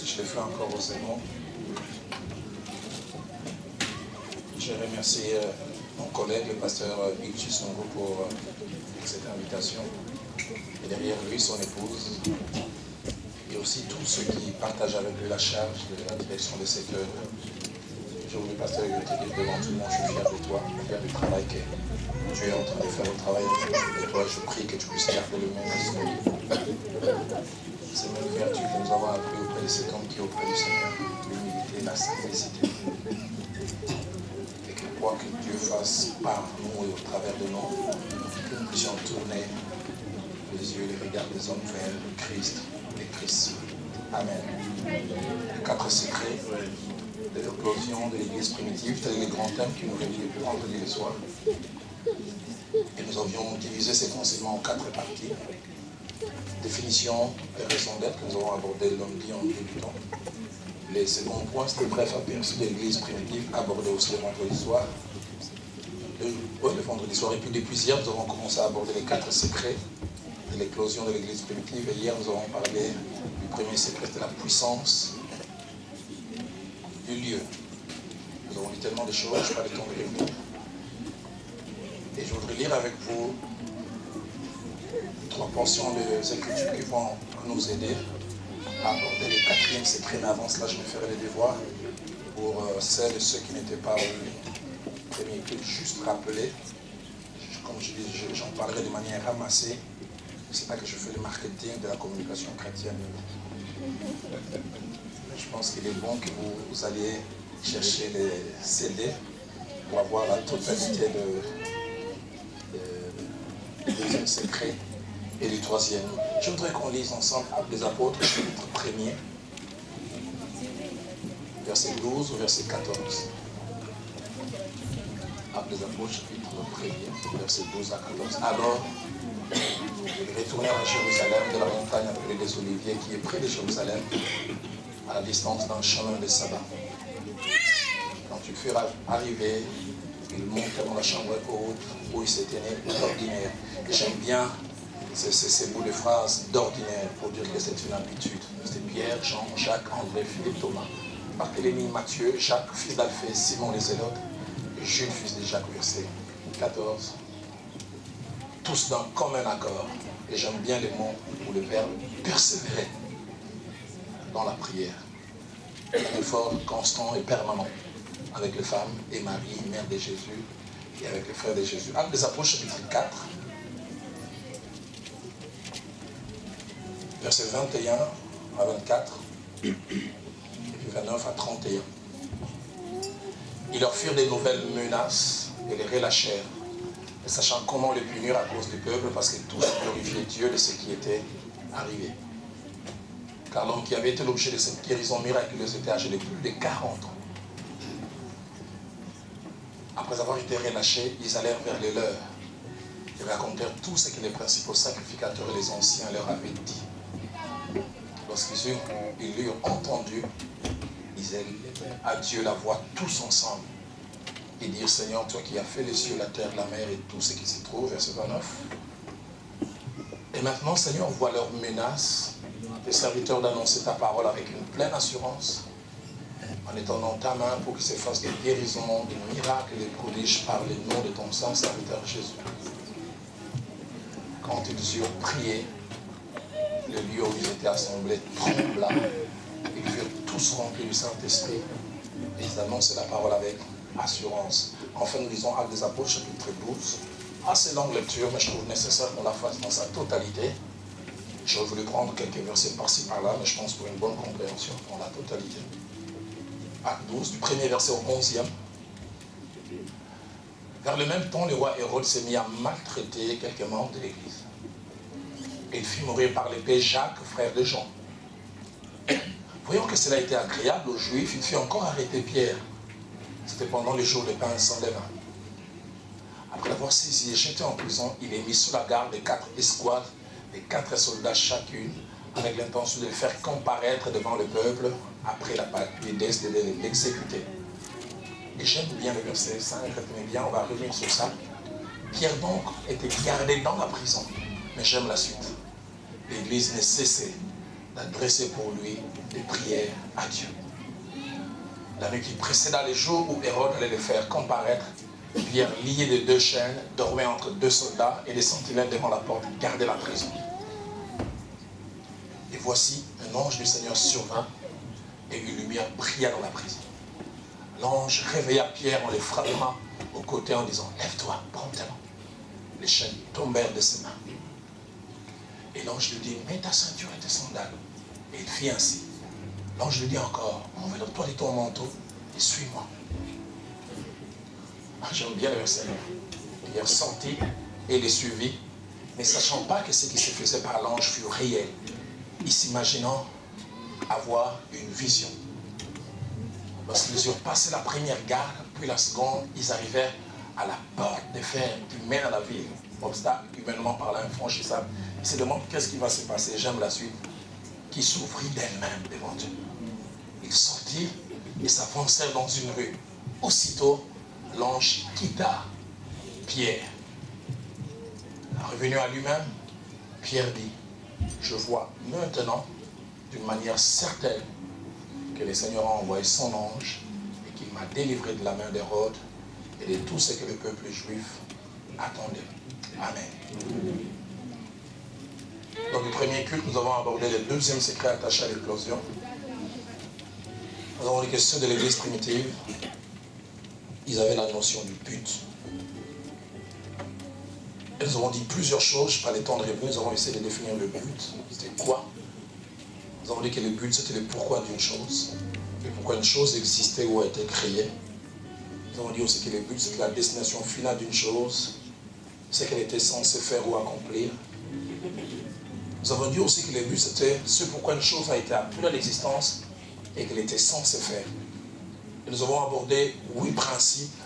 Je l'ai fait encore au second. Je remercie mon collègue, le pasteur Hugues Chisongo, pour cette invitation. Et derrière lui, son épouse. Et aussi tous ceux qui partagent avec lui la charge de la direction de cette œuvre. Je voulais, pasteur, te dire devant tout le monde, je suis fier de toi, fier du travail que tu es en train de faire au travail. Et toi, je prie que tu puisses garder le même esprit. Ces mêmes vertus que nous avons appris auprès de cet homme qui est auprès du Seigneur, l'humilité, la simplicité. Et que quoi que Dieu fasse par nous et au travers de nous, que nous puissions tourner les yeux et les regards des hommes vers le Christ, les Christ. Amen. Les 4 secrets de l'éclosion de l'Église primitive, c'est les grands thèmes qui nous réunissent depuis vendredi le soir. Et nous avions divisé ces enseignements en 4 parties. Définition et raison d'être que nous avons abordé lundi en débutant. Les seconds points, c'était bref aperçu de l'Église primitive, abordé aussi le vendredi soir. Le vendredi soir. Et puis depuis hier, nous avons commencé à aborder les 4 secrets de l'éclosion de l'Église primitive. Et hier, nous avons parlé du premier secret, de la puissance du lieu. Nous avons dit tellement de choses, je n'ai pas le temps de revenir. Et je voudrais lire avec vous 3 portions des Écritures qui vont nous aider à aborder le 4e secret. Mais avant cela, je me ferai les devoirs pour celles et ceux qui n'étaient pas au premier culte, juste rappeler. Comme je dis, j'en parlerai de manière ramassée. Ce n'est pas que je fais le marketing de la communication chrétienne. Je pense qu'il est bon que vous alliez chercher les CD pour avoir la totalité du 2e secret et du 3e. Je voudrais qu'on lise ensemble Actes des Apôtres, chapitre 1er, verset 12 au verset 14. Actes des Apôtres, chapitre 1er, verset 12 à 14. Alors, ils retournèrent à Jérusalem, de la montagne appelée des Oliviers, qui est près de Jérusalem, à la distance d'un chemin de sabbat. Quand ils furent arrivés, ils montèrent dans la chambre haute où ils s'étaient d'ordinaire. J'aime bien ces bouts de phrases d'ordinaire pour dire que c'est une habitude. C'était Pierre, Jean, Jacques, André, Philippe, Thomas, Barthélemy, Matthieu, Jacques, fils d'Alphée, Simon les Zélotes, et Jules, fils de Jacques, verset 14. Tous d'un commun accord. Et j'aime bien les mots ou le verbe persévérer dans la prière. Un effort constant et permanent avec les femmes et Marie, mère de Jésus, et avec les frères de Jésus. Actes des Apôtres, chapitre 4, versets 21 à 24, et puis 29 à 31. Ils leur firent des nouvelles menaces et les relâchèrent, ne sachant comment les punir à cause du peuple, parce que tous glorifiaient Dieu de ce qui était arrivé. Car l'homme qui avait été l'objet de cette guérison miraculeuse était âgé de plus de 40 ans. Après avoir été relâchés, ils allèrent vers les leurs. Ils racontèrent tout ce que les principaux sacrificateurs et les anciens leur avaient dit. Lorsqu'ils l'eurent entendu, ils élevèrent à Dieu la voix tous ensemble. Et dirent, Seigneur, toi qui as fait les cieux, la terre, la mer et tout ce qui s'y trouve, verset 29. Et maintenant, Seigneur, vois leurs menaces, tes serviteurs d'annoncer ta parole avec une pleine assurance, en étendant ta main pour qu'il se fasse des guérisons, des miracles et des prodiges par le nom de ton saint serviteur Jésus. Quand ils eurent prié, le lieu où ils étaient assemblés trembla. Ils furent tous remplis du Saint-Esprit et ils annoncent la parole avec assurance. Enfin, nous lisons Actes des Apôtres, chapitre 12. Assez longue lecture, mais je trouve nécessaire qu'on la fasse dans sa totalité. J'aurais voulu prendre quelques versets par-ci par-là, mais je pense pour une bonne compréhension dans la totalité. Acte 12, du premier verset au 11e. Vers le même temps, le roi Hérode s'est mis à maltraiter quelques membres de l'Église. Et il fit mourir par l'épée Jacques, frère de Jean. Voyant que cela était agréable aux Juifs, il fit encore arrêter Pierre. C'était pendant les jours de pain sans levain. Après l'avoir saisi et jeté en prison, il est mis sous la garde de 4 escouades, de 4 soldats chacune, avec l'intention de le faire comparaître devant le peuple après la Pâque, et de l'exécuter. Et j'aime bien le verset 5, retenez bien, on va revenir sur ça. Pierre donc était gardé dans la prison, mais j'aime la suite. L'Église ne cessait d'adresser pour lui des prières à Dieu. La nuit qui précéda les jours où Hérode allait le faire comparaître, Pierre, lié de 2 chaînes, dormait entre 2 soldats et des sentinelles devant la porte gardaient la prison. Et voici, un ange du Seigneur survint et une lumière brilla dans la prison. L'ange réveilla Pierre en le frappant au côté en disant « Lève-toi promptement ». Les chaînes tombèrent de ses mains. Et l'ange lui dit « Mets ta ceinture et tes sandales ». Et il fit ainsi. L'ange lui dit encore « Enveloppe-toi de ton manteau et suis-moi ». J'aime bien le verset. Pierre sortit et les suivit, ne sachant pas que ce qui se faisait par l'ange fut réel, et s'imaginant avoir une vision. Lorsqu'ils eurent passé la première garde, puis la seconde, ils arrivèrent à la porte de fer qui mène à la ville. Obstacle humainement parlant infranchissable. Ils se demandent qu'est-ce qui va se passer. J'aime la suite. Qui s'ouvrit d'elle-même devant eux. Ils sortirent et s'avancèrent dans une rue. Aussitôt, l'ange quitta Pierre. Revenu à lui-même, Pierre dit, je vois maintenant d'une manière certaine que le Seigneur a envoyé son ange et qu'il m'a délivré de la main d'Hérode et de tout ce que le peuple juif attendait. Amen. Dans le premier culte, nous avons abordé le deuxième secret attaché à l'éclosion. Nous avons dit que ceux de l'église primitive, ils avaient la notion du but. Et nous avons dit plusieurs choses, je n'ai pas le temps de revenir, nous avons essayé de définir le but. C'était quoi? Nous avons dit que le but, c'était le pourquoi d'une chose. Le pourquoi une chose existait ou a été créée. Nous avons dit aussi que le but, c'était la destination finale d'une chose, ce qu'elle était censée faire ou accomplir. Nous avons dit aussi que le but, c'était ce pourquoi une chose a été appelée à l'existence et qu'elle était censée faire. Et nous avons abordé 8 principes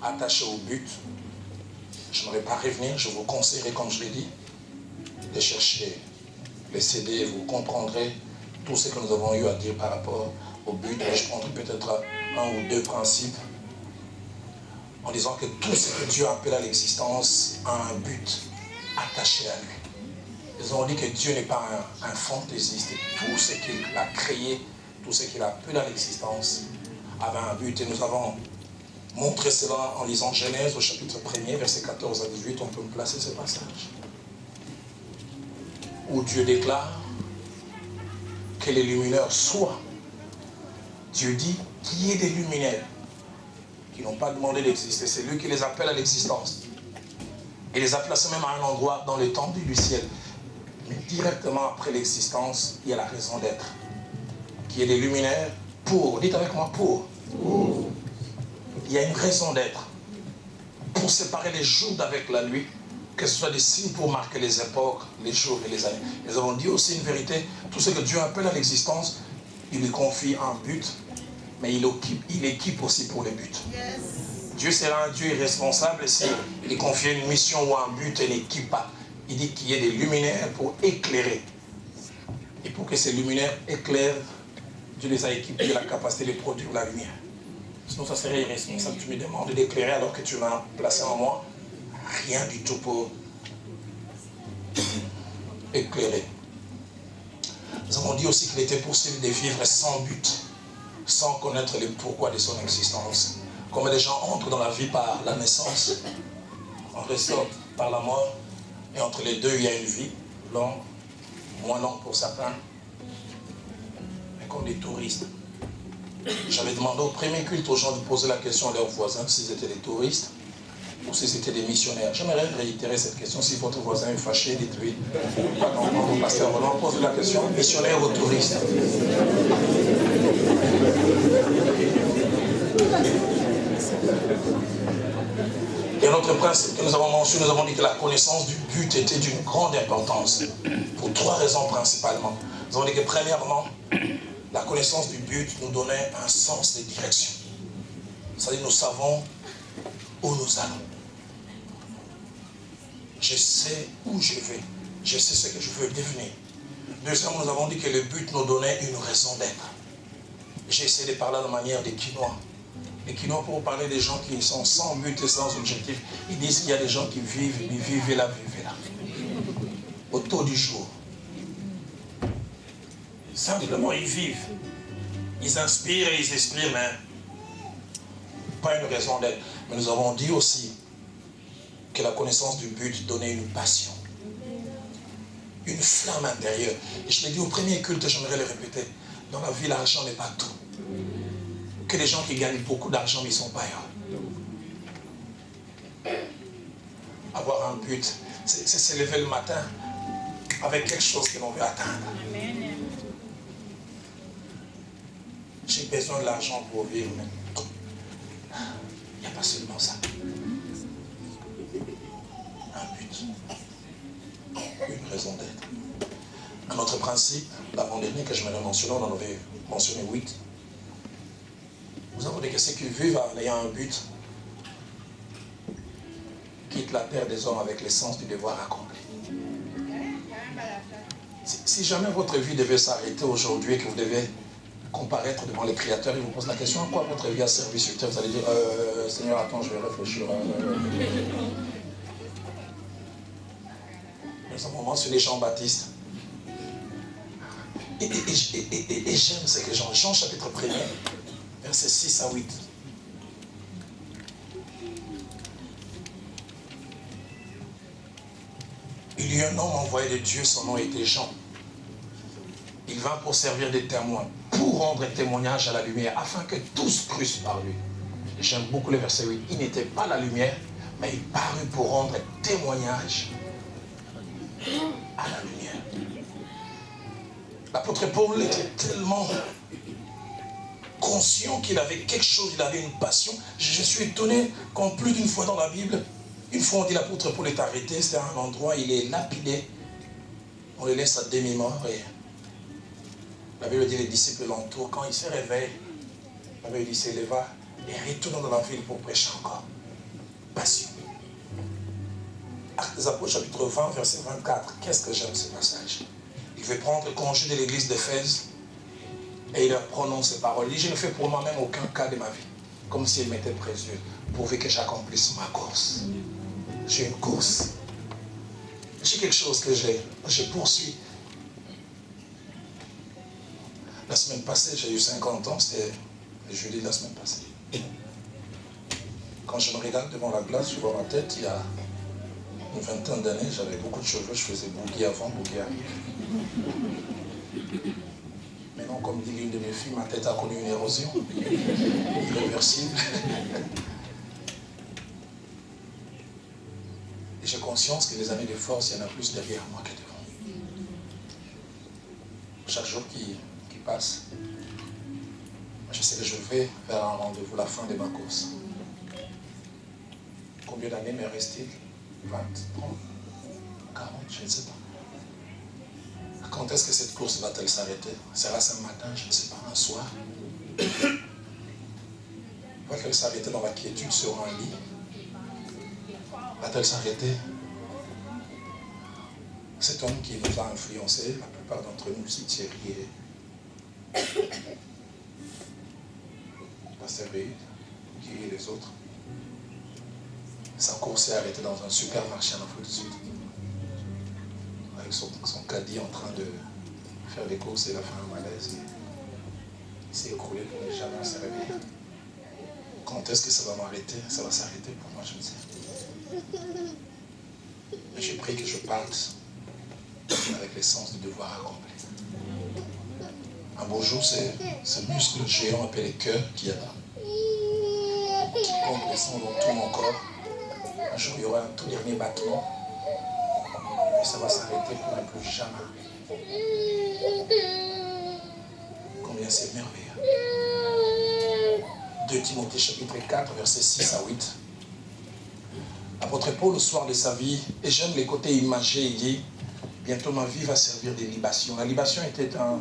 attachés au but. Je n'aurais pas revenir, je vous conseillerais, comme je l'ai dit, de chercher les CD, vous comprendrez tout ce que nous avons eu à dire par rapport au but. Et je prendrai peut-être 1 ou 2 principes en disant que tout ce que Dieu appelle à l'existence a un but attaché à lui. Nous avons dit que Dieu n'est pas un fantaisiste. Tout ce qu'il a créé, tout ce qu'il a appelé à l'existence avait un but. Et nous avons montré cela en lisant Genèse au chapitre 1er, versets 14 à 18. On peut me placer ce passage. Où Dieu déclare que les luminaires soient. Dieu dit qu'il y ait des luminaires qui n'ont pas demandé d'exister. C'est lui qui les appelle à l'existence. Il les a placés même à un endroit dans l'étendue du ciel. Mais directement après l'existence, il y a la raison d'être. Qu'il y ait des luminaires pour, dites avec moi, pour. Il y a une raison d'être. Pour séparer les jours d'avec la nuit, que ce soit des signes pour marquer les époques, les jours et les années. Nous avons dit aussi une vérité, tout ce que Dieu appelle à l'existence, il lui confie un but, mais il équipe aussi pour les buts. Yes. Dieu sera un Dieu irresponsable s'il confie une mission ou un but et n'équipe pas. Il dit qu'il y ait des luminaires pour éclairer. Et pour que ces luminaires éclairent, Dieu les a équipés de la capacité de produire la lumière. Sinon, ça serait irresponsable. Tu me demandes d'éclairer alors que tu m'as placé en moi. Rien du tout pour éclairer. Nous avons dit aussi qu'il était possible de vivre sans but, sans connaître le pourquoi de son existence. Comme les gens entrent dans la vie par la naissance, on ressort par la mort, et entre les deux, il y a une vie longue, moins longue pour certains, mais comme des touristes. J'avais demandé au premier culte aux gens de poser la question à leurs voisins s'ils étaient des touristes ou si c'était des missionnaires. J'aimerais réitérer cette question. Si votre voisin est fâché, dites-lui. Pas comprendre au pasteur Roland, pose la question, missionnaire ou touriste. Et notre principe que nous avons mentionné, nous avons dit que la connaissance du but était d'une grande importance, pour 3 raisons principalement. Nous avons dit que premièrement, la connaissance du but nous donnait un sens de direction. C'est-à-dire nous savons où nous allons. Je sais où je vais. Je sais ce que je veux devenir. Deuxièmement, nous avons dit que le but nous donnait une raison d'être. J'ai essayé de parler de manière des Quinois. Les Quinois, pour parler des gens qui sont sans but et sans objectif, ils disent qu'il y a des gens qui vivent, ils vivent là, vivent là. Autour du jour. Simplement, ils vivent. Ils inspirent et ils expirent, mais pas une raison d'être. Mais nous avons dit aussi que la connaissance du but donnait une passion, une flamme intérieure. Et je l'ai dit au premier culte, j'aimerais le répéter. Dans la vie, l'argent n'est pas tout. Que les gens qui gagnent beaucoup d'argent, mais ils ne sont pas heureux. Avoir un but, c'est se lever le matin avec quelque chose que l'on veut atteindre. J'ai besoin de l'argent pour vivre, mais il n'y a pas seulement ça. Un but, une raison d'être. Un autre principe, l'avant-dernier que je me mentionné, on en avait mentionné 8. Nous avons dit que ceux qui vivent en ayant un but quittent la terre des hommes avec l'essence du devoir accompli. Si jamais votre vie devait s'arrêter aujourd'hui et que vous devez comparaître devant les créateurs, ils vous posent la question: à quoi votre vie a servi sur terre? Vous allez dire: Seigneur, attends, je vais réfléchir. Nous avons mentionné Jean-Baptiste. Et j'aime ce que Jean chapitre 1er, versets 6 à 8. Il y eut un homme envoyé de Dieu, son nom était Jean. Il vint pour servir des témoins, pour rendre témoignage à la lumière, afin que tous crussent par lui. J'aime beaucoup le verset 8. Il n'était pas la lumière, mais il parut pour rendre témoignage à la lumière. L'apôtre Paul était tellement conscient qu'il avait quelque chose, il avait une passion. Je suis étonné qu'en plus d'une fois dans la Bible, une fois on dit l'apôtre Paul est arrêté, c'était un endroit, il est lapidé. On le laisse à demi-mort et la Bible dit les disciples l'entourent. Quand il se réveille, la Bible dit s'éleva et retourne dans la ville pour prêcher encore. Passion. Actes des Apôtres chapitre 20 verset 24. Qu'est-ce que j'aime ce passage? Il veut prendre congé de l'église d'Éphèse et il leur prononce ces paroles. Il dit: je ne fais pour moi-même aucun cas de ma vie, comme s'il m'était précieux, pourvu que j'accomplisse ma course. J'ai une course. J'ai quelque chose que je poursuis. La semaine passée, j'ai eu 50 ans, c'était le jeudi de la semaine passée. Quand je me regarde devant la glace, je vois ma tête, il y a une vingtaine d'années, j'avais beaucoup de cheveux, je faisais bougie avant, bougie arrière. Maintenant, comme dit l'une de mes filles, ma tête a connu une érosion irréversible. Et j'ai conscience que les années de force, il y en a plus derrière moi que devant. Chaque jour qui passe, je sais que je vais vers un rendez-vous, la fin de ma course. Combien d'années me reste-t-il? 20, 30, 40, je ne sais pas. Quand est-ce que cette course va-t-elle s'arrêter? Sera-ce un matin, je ne sais pas, un soir? Va-t-elle s'arrêter dans la quiétude sur un lit? Va-t-elle s'arrêter? Cet homme qui nous a influencés, la plupart d'entre nous, c'est Thierry et Pasteur Reid, qui et les autres. Sa course s'est arrêtée dans un supermarché en Afrique du Sud. Avec son caddie en train de faire des courses, et il a fait un malaise. Il s'est écroulé pour ne jamais se réveiller. Quand est-ce que ça va m'arrêter? Ça va s'arrêter pour moi, je ne sais. Mais j'ai pris que je parte avec l'essence du devoir accompli. Un beau jour, c'est ce muscle géant appelé cœur qui est là, qui pompe le sang dans tout mon corps. Un jour, il y aura un tout dernier battement et ça va s'arrêter pour ne plus jamais. Combien c'est merveilleux. 2 Timothée chapitre 4, versets 6 à 8. L'apôtre Paul, au soir de sa vie, et j'aime les côtés imagés, il dit: bientôt ma vie va servir de libation. La libation était un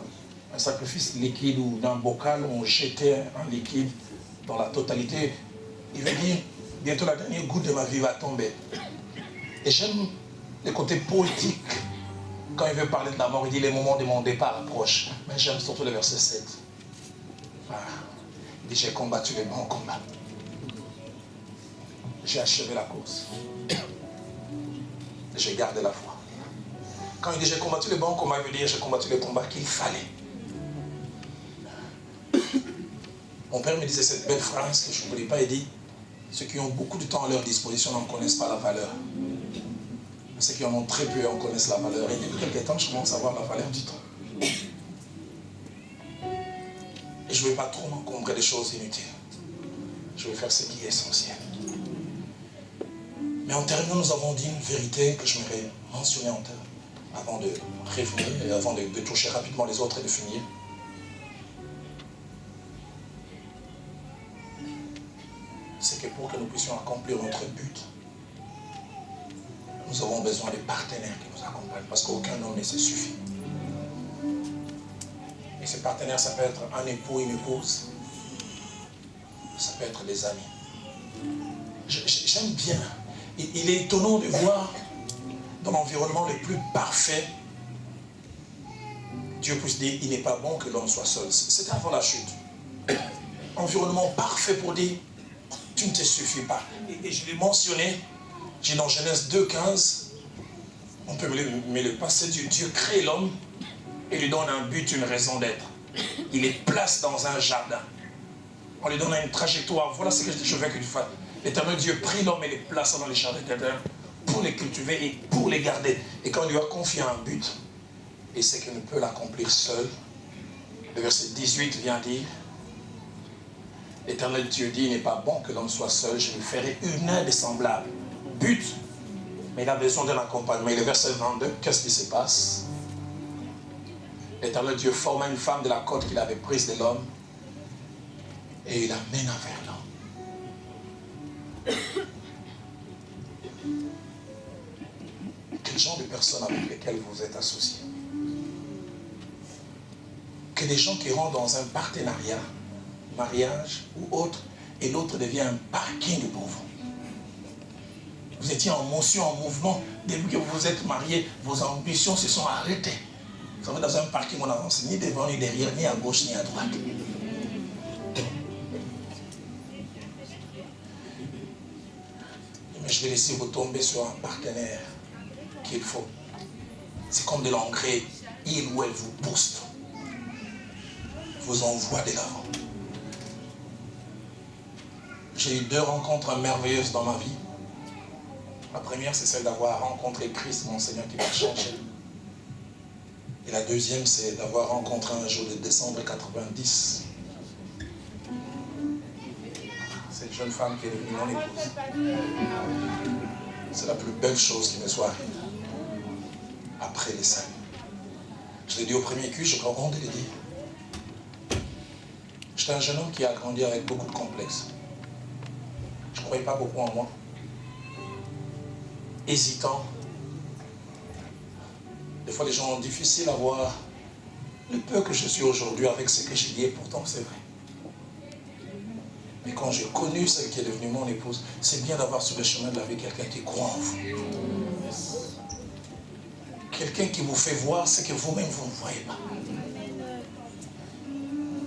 sacrifice liquide ou d'un bocal où on jetait un liquide dans la totalité. Il veut dire, bientôt la dernière goutte de ma vie va tomber. Et j'aime le côté poétique. Quand il veut parler de la mort, il dit: les moments de mon départ approchent. Mais j'aime surtout le verset 7. Il dit: j'ai combattu le bon combat. J'ai achevé la course. J'ai gardé la foi. Quand il dit j'ai combattu le bon combat, il veut dire j'ai combattu le combat qu'il fallait. Mon père me disait cette belle phrase que je n'oublie pas, il dit, ceux qui ont beaucoup de temps à leur disposition n'en connaissent pas la valeur. Ceux qui en ont très peu en connaissent la valeur. Et depuis quelques temps, je commence à voir la valeur du temps. Et je ne vais pas trop m'encombrer des choses inutiles. Je vais faire ce qui est essentiel. Mais en terminant, nous avons dit une vérité que je m'aurais mentionnée en termes, avant de revenir et avant de toucher rapidement les autres et de finir. C'est que pour que nous puissions accomplir notre but, nous avons besoin de partenaires qui nous accompagnent, parce qu'aucun homme ne se suffit. Et ces partenaires, ça peut être un époux, une épouse, ça peut être des amis. J'aime bien. Il est étonnant de voir dans l'environnement le plus parfait, Dieu puisse dire, il n'est pas bon que l'homme soit seul. C'était avant la chute. Environnement parfait pour dire, tu ne te suffis pas. Et je l'ai mentionné, j'ai dans Genèse 2,15, on peut me le passer, Dieu crée l'homme et lui donne un but, une raison d'être. Il les place dans un jardin. On lui donne une trajectoire. Voilà ce que je veux que tu fasses. L'Éternel Dieu prit l'homme et les plaça dans les jardins d'Éden pour les cultiver et pour les garder. Et quand il lui a confié un but, et c'est qu'il ne peut l'accomplir seul, le verset 18 vient dire, l'Éternel Dieu dit, il n'est pas bon que l'homme soit seul, je lui ferai une aide semblable. But, mais il a besoin d'un accompagnement. Et le verset 22, qu'est-ce qui se passe? L'Éternel Dieu forma une femme de la côte qu'il avait prise de l'homme et il l'amena vers l'homme. Quel genre de personnes avec lesquelles vous êtes associés? Que des gens qui rentrent dans un partenariat, mariage ou autre, et l'autre devient un parking pour vous. Vous étiez en motion, en mouvement. Depuis que vous vous êtes mariés, vos ambitions se sont arrêtées. Vous savez, dans un parking, on n'avance ni devant, ni derrière, ni à gauche, ni à droite. Mais je vais laisser vous tomber sur un partenaire qu'il faut. C'est comme de l'engrais. Il ou elle vous booste, vous envoie de l'avant. J'ai eu 2 rencontres merveilleuses dans ma vie. La première, c'est celle d'avoir rencontré Christ, mon Seigneur, qui m'a changé. Et la deuxième, c'est d'avoir rencontré un jour de décembre 90 cette jeune femme qui est devenue mon épouse. C'est la plus belle chose qui me soit arrivée après les saluts. Je l'ai dit au premier cul, je crois honte de le dire. J'étais un jeune homme qui a grandi avec beaucoup de complexes. Je ne croyais pas beaucoup en moi. Hésitant. Des fois, les gens ont difficile à voir le peu que je suis aujourd'hui avec ce que j'ai dit, et pourtant c'est vrai. Mais quand j'ai connu celle qui est devenue mon épouse, c'est bien d'avoir sur le chemin de la vie quelqu'un qui croit en vous. Quelqu'un qui vous fait voir ce que vous-même vous ne voyez pas.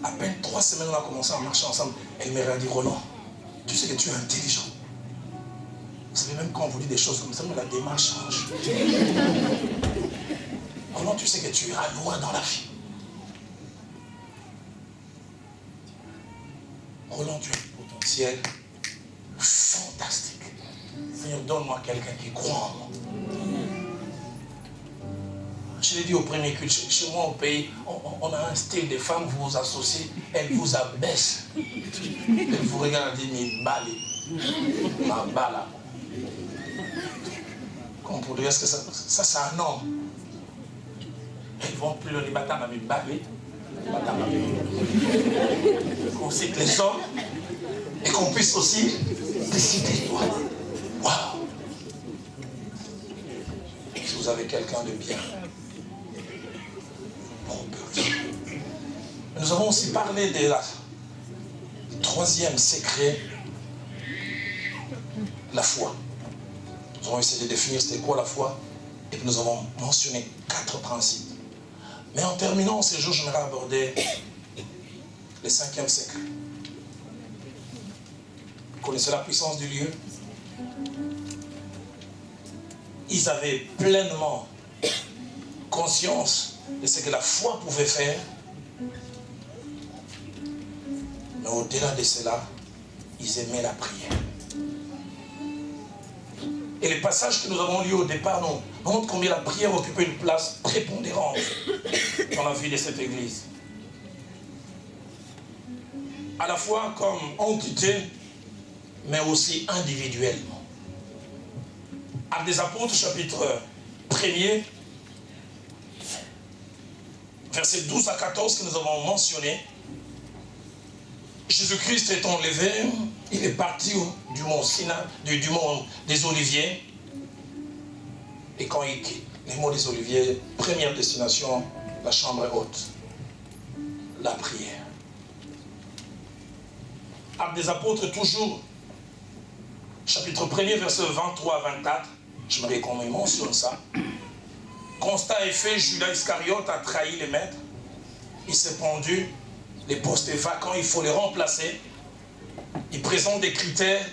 À peine 3 semaines, on a commencé à marcher ensemble. Elle m'a dit, Roland, tu sais que tu es intelligent. Vous savez, même quand on vous dit des choses comme ça, mais la démarche change. Roland, tu sais que tu iras loin dans la vie. Roland, tu as un potentiel fantastique. Seigneur, donne-moi quelqu'un qui croit en moi. Je l'ai dit au premier culte, chez moi au pays, on a un style de femme, vous vous associez, elle vous abaisse. Elle vous regarde et dit, mais balé. Ma bala. Comme pour dire, est-ce que ça c'est un homme? Elles vont plus le bâtard à me balé. Qu'on cite les hommes et qu'on puisse aussi décider. Waouh! Si vous avez quelqu'un de bien, nous avons aussi parlé de la troisième secret, la foi. Nous avons essayé de définir c'était quoi la foi, et puis nous avons mentionné 4 principes. Mais en terminant ce jour, j'aimerais aborder le 5e secret. Vous connaissez la puissance du lieu? Ils avaient pleinement conscience de ce que la foi pouvait faire, mais au-delà de cela, ils aimaient la prière. Et les passages que nous avons lus au départ nous montrent combien la prière occupait une place prépondérante dans la vie de cette église. À la fois comme entité, mais aussi individuellement. Actes des Apôtres, chapitre 1er, versets 12 à 14 que nous avons mentionné. Jésus-Christ étant levé, il est parti du mont Sinaï, du mont des Oliviers. Et quand il quitte les monts des Oliviers, première destination, la chambre haute, la prière. Actes des Apôtres, toujours, chapitre 1er, verset 23 à 24. J'aimerais qu'on me mentionne ça. Constat est fait, Judas Iscariote a trahi les maîtres. Il s'est pendu. Les postes vacants, il faut les remplacer. Ils présentent des critères.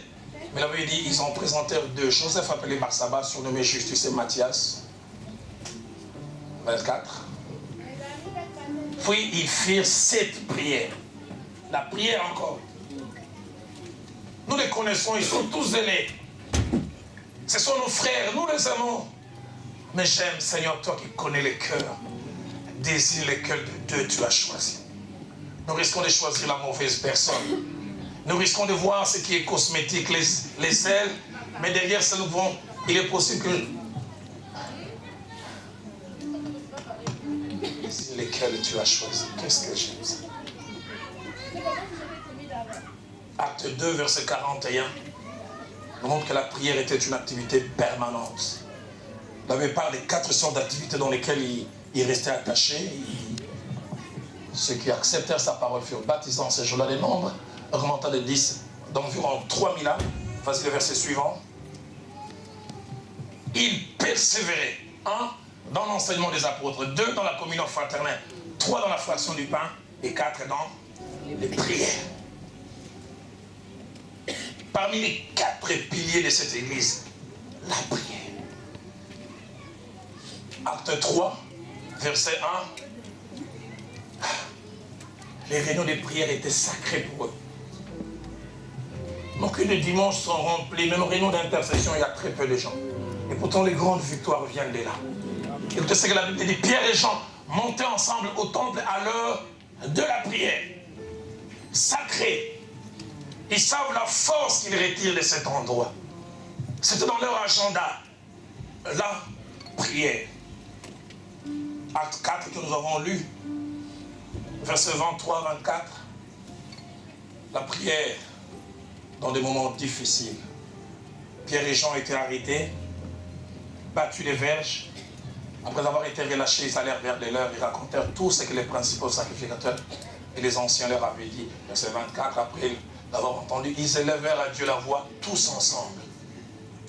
Mais la Bible dit, ils en présentèrent deux. Joseph appelé Barsabas, surnommé Justus et Matthias. 24. Puis ils firent 7 prières. La prière encore. Nous les connaissons, ils sont tous zélés. Ce sont nos frères, nous les aimons. Mais j'aime, Seigneur, toi qui connais les cœurs. Désigne les cœurs de deux, tu as choisi. Nous risquons de choisir la mauvaise personne. Nous risquons de voir ce qui est cosmétique, les ailes, mais derrière ce mouvement, il est possible que... Désigne lesquels tu as choisi. Qu'est-ce que j'aime ça? Acte 2, verset 41, nous montre que la prière était une activité permanente. La Bible parle des 4 sortes d'activités dans lesquelles il restait attaché. Ceux qui acceptèrent sa parole furent baptisés en ces jours-là. Les nombres augmenta de 10 d'environ 3000 âmes. Voici le verset suivant. Il persévérait, 1, dans l'enseignement des apôtres, 2, dans la communion fraternelle, 3, dans la fraction du pain, et 4, dans les prières. Parmi les 4 piliers de cette église, la prière. Acte 3, verset 1. Les réunions de prière étaient sacrées pour eux. Donc les dimanches sont remplis, même aux réunions d'intercession, il y a très peu de gens. Et pourtant les grandes victoires viennent de là. Écoutez ce que la Bible dit, Pierre et Jean montaient ensemble au temple à l'heure de la prière. Sacrée. Ils savent la force qu'ils retirent de cet endroit. C'était dans leur agenda. La prière. Acte 4 que nous avons lu, versets 23-24. La prière dans des moments difficiles. Pierre et Jean étaient arrêtés, battus des verges. Après avoir été relâchés, ils allèrent vers les leurs. Ils racontèrent tout ce que les principaux sacrificateurs et les anciens leur avaient dit. Verset 24, après d'avoir entendu, ils élevèrent à Dieu la voix, tous ensemble.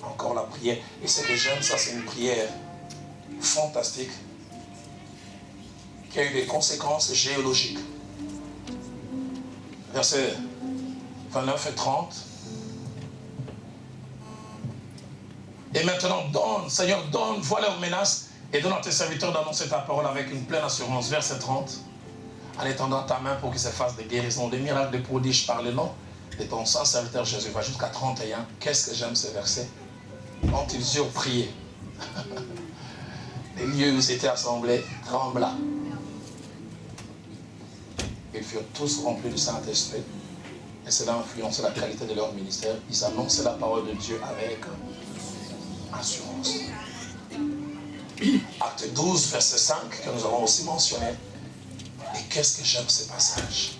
Encore la prière. Et ce que j'aime, ça c'est une prière fantastique qui a eu des conséquences géologiques. Versets 29 et 30. Et maintenant, donne, Seigneur, donne, vois leurs menaces et donne à tes serviteurs d'annoncer ta parole avec une pleine assurance. Verset 30. En étendant ta main pour qu'il se fasse des guérisons, des miracles, des prodiges par le nom de ton saint serviteur Jésus. Va jusqu'à 31. Qu'est-ce que j'aime ce verset? Quand ils eurent prié, les lieux où ils étaient assemblés trembla. Ils furent tous remplis du Saint-Esprit. Et cela influençait la qualité de leur ministère. Ils annonçaient la parole de Dieu avec assurance. Acte 12, verset 5, que nous avons aussi mentionné. Et qu'est-ce que j'aime ce passage?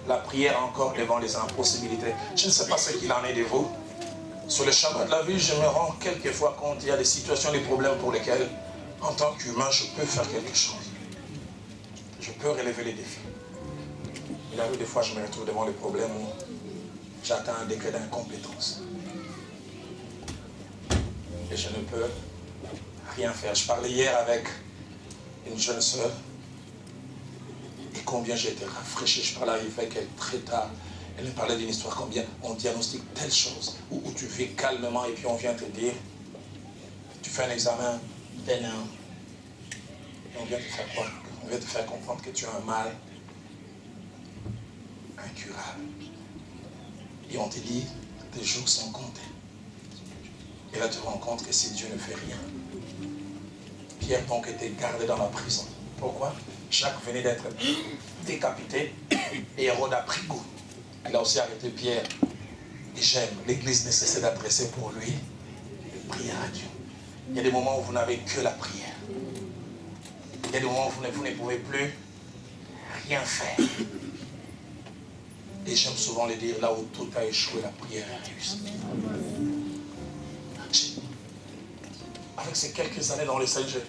La prière encore devant les impossibilités. Je ne sais pas ce qu'il en est de vous. Sur le chemin de la vie, je me rends quelquefois compte qu'il y a des situations, des problèmes pour lesquels, en tant qu'humain, je peux faire quelque chose. Je peux relever les défis. Il arrive des fois, je me retrouve devant les problèmes où j'atteins un degré d'incompétence. Et je ne peux rien faire. Je parlais hier avec une jeune sœur. Et combien j'ai été rafraîchi. Je parlais avec elle très tard. Elle me parlait d'une histoire, combien on diagnostique telle chose, où tu vis calmement et puis on vient te dire, tu fais un examen bénin. Et on vient te faire croire Il va te faire comprendre que tu as un mal incurable. Et on te dit, tes jours sont comptés. Et là, tu te rends compte que si Dieu ne fait rien, Pierre donc était gardé dans la prison. Pourquoi? Jacques venait d'être décapité et Hérode a pris goût. Il a aussi arrêté Pierre. Et j'aime, l'Église ne cessait d'adresser pour lui une prière à Dieu. Il y a des moments où vous n'avez que la prière. Il y a des moments où vous ne pouvez plus rien faire. Et j'aime souvent le dire, là où tout a échoué, la prière a réussi. Avec ces quelques années dans le Seigneur,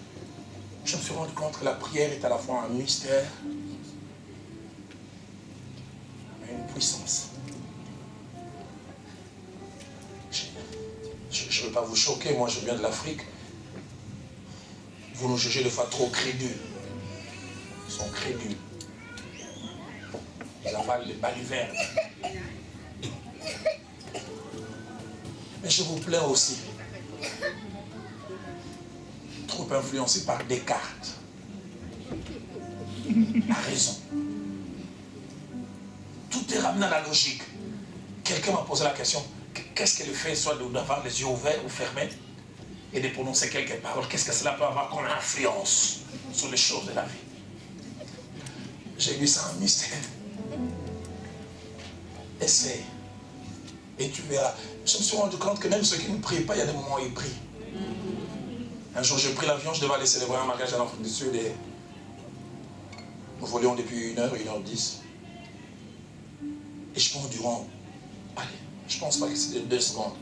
je me suis rendu compte que la prière est à la fois un mystère et une puissance. Je ne veux pas vous choquer, moi je viens de l'Afrique. Vous nous jugez de fois trop crédules. Ils sont crédules. Il y a la baliverne. Mais je vous plains aussi. Trop influencé par Descartes. La raison. Tout est ramené à la logique. Quelqu'un m'a posé la question, qu'est-ce que le fait soit d'avoir les yeux ouverts ou fermés et de prononcer quelques paroles, qu'est-ce que cela peut avoir comme influence sur les choses de la vie? J'ai vu ça en mystère. Essaye. Et tu verras. Je me suis rendu compte que même ceux qui ne prient pas, il y a des moments où ils prient. Un jour, j'ai pris l'avion, je devais aller célébrer un mariage en Afrique du Sud et nous volions depuis 1h, 1h10. Et je pense durant, allez, je pense pas que c'était 2 secondes.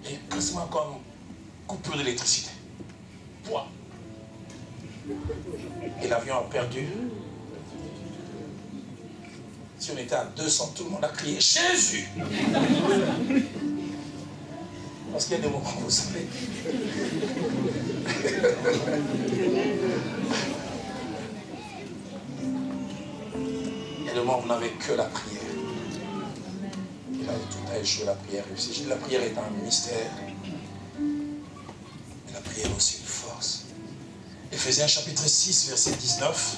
Et quasiment comme coupure d'électricité. Point. Et l'avion a perdu. Si on était à 200, tout le monde a crié Jésus. Parce qu'il y a des moments, vous savez. Il y a des moments où vous n'avez que la prière. Et là, tout a échoué, la prière réussit. La prière est un mystère. Mais la prière est aussi une force. Éphésiens chapitre 6, verset 19.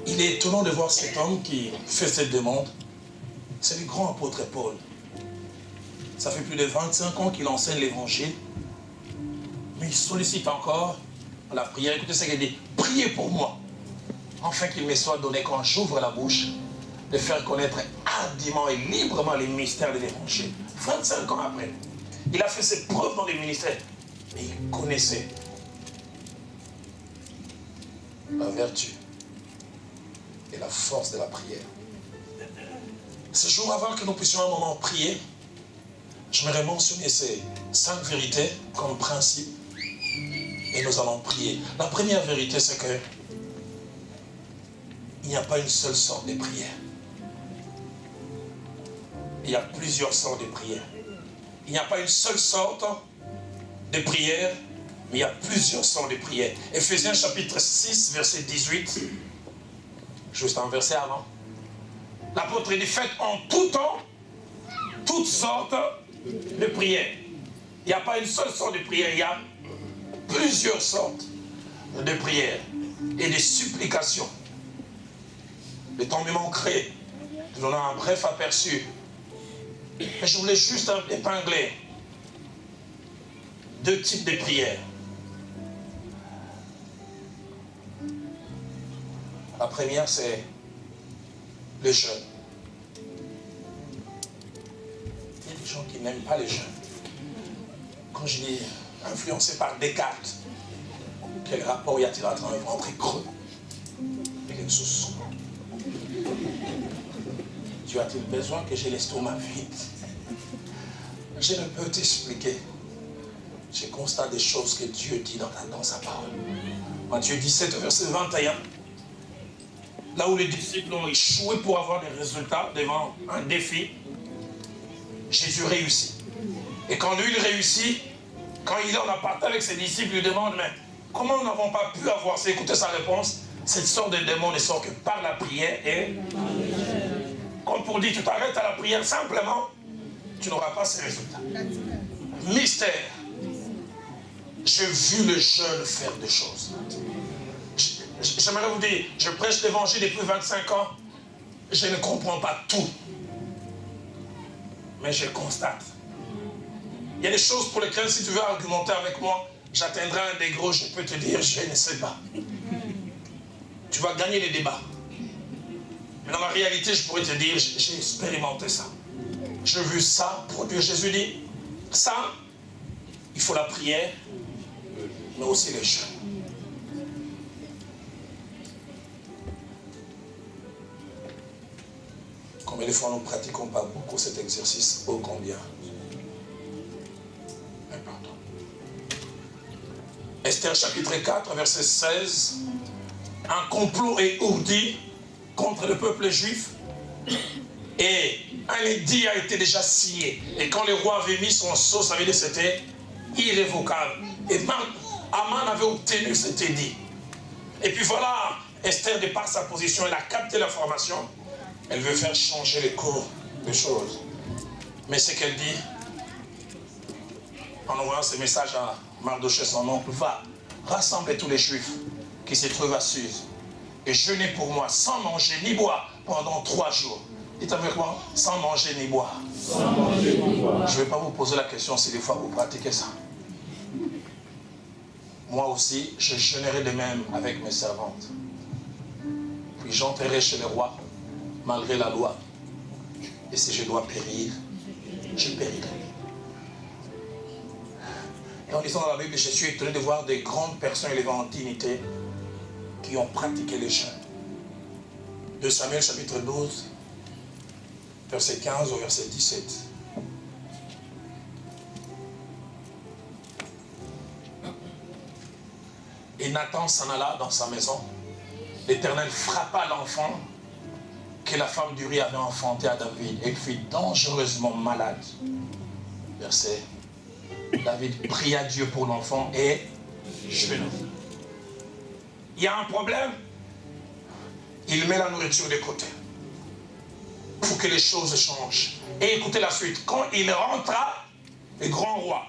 Il est étonnant de voir cet homme qui fait cette demande. C'est le grand apôtre Paul. Ça fait plus de 25 ans qu'il enseigne l'évangile. Mais il sollicite encore la prière. Écoutez ce qu'il dit. Priez pour moi. Afin qu'il me soit donné quand j'ouvre la bouche de faire connaître hardiment et librement les mystères de l'évangile. 25 ans après. Il a fait ses preuves dans les ministères. Mais il connaissait la vertu et la force de la prière. Ce jour, avant que nous puissions un moment prier, j'aimerais mentionner ces 5 vérités comme principe et nous allons prier. La première vérité, c'est que il n'y a pas une seule sorte de prière. Il y a plusieurs sortes de prières. Il n'y a pas une seule sorte de prière, mais il y a plusieurs sortes de prières. Éphésiens chapitre 6, verset 18. Juste un verset avant. L'apôtre dit, faites en tout temps toutes sortes de prières. Il n'y a pas une seule sorte de prière, il y a plusieurs sortes de prières et de supplications. Le temps me manquerait de donner un bref aperçu. Mais je voulais juste épingler 2 types de prières. La première, c'est le jeûne. Il y a des gens qui n'aiment pas le jeûne. Quand je dis influencé par Descartes, quel rapport y a-t-il entre un ventre creux et l'exaucement? Tu as-t-il besoin que j'ai l'estomac vide? Je ne peux t'expliquer. Je constate des choses que Dieu dit dans sa parole. Matthieu 17, verset 21. Là où les disciples ont échoué pour avoir des résultats devant un défi, Jésus réussit. Et quand lui, il réussit, quand il est en aparté avec ses disciples, il lui demande, mais comment nous n'avons pas pu avoir ça? Écoutez sa réponse. Cette sorte de démon ne sort que par la prière et... Comme pour dire, tu t'arrêtes à la prière simplement, tu n'auras pas ces résultats. Mystère. J'ai vu le jeûne faire des choses. J'aimerais vous dire, je prêche l'évangile depuis 25 ans. Je ne comprends pas tout. Mais je constate. Il y a des choses pour lesquelles, si tu veux argumenter avec moi, j'atteindrai un degré, je peux te dire, je ne sais pas. Tu vas gagner les débats. Mais dans la réalité, je pourrais te dire, j'ai expérimenté ça. J'ai vu ça produire. Jésus dit, ça, il faut la prière, mais aussi les jeûnes. Combien de fois nous ne pratiquons pas beaucoup cet exercice? Ô combien? Mais pardon. Esther chapitre 4, verset 16. Un complot est ourdi contre le peuple juif. Et un édit a été déjà signé. Et quand le roi avait mis son sceau, ça veut dire que c'était irrévocable. Et Aman avait obtenu cet édit. Et puis voilà, Esther, de par sa position, elle a capté l'information. Elle veut faire changer les cours des choses. Mais ce qu'elle dit, en envoyant ce message à Mardochée, son oncle, va rassembler tous les juifs qui se trouvent à Suse et jeûner pour moi sans manger ni boire pendant 3 jours. Dites avec moi, sans manger ni boire. Sans manger ni boire. Je ne vais pas vous poser la question si des fois vous pratiquez ça. Moi aussi, je jeûnerai de même avec mes servantes. Puis j'entrerai chez le roi, malgré la loi. Et si je dois périr, je périrai. Et en lisant dans la Bible, je suis étonné de voir des grandes personnes élevées en dignité qui ont pratiqué les jeûnes. De Samuel chapitre 12, verset 15 au verset 17. Et Nathan s'en alla dans sa maison. L'Éternel frappa l'enfant que la femme d'Uri avait enfanté à David. Elle fut dangereusement malade. Verset. David pria Dieu pour l'enfant et jeûna. Il y a un problème. Il met la nourriture de côté pour que les choses changent. Et écoutez la suite. Quand il rentra, le grand roi,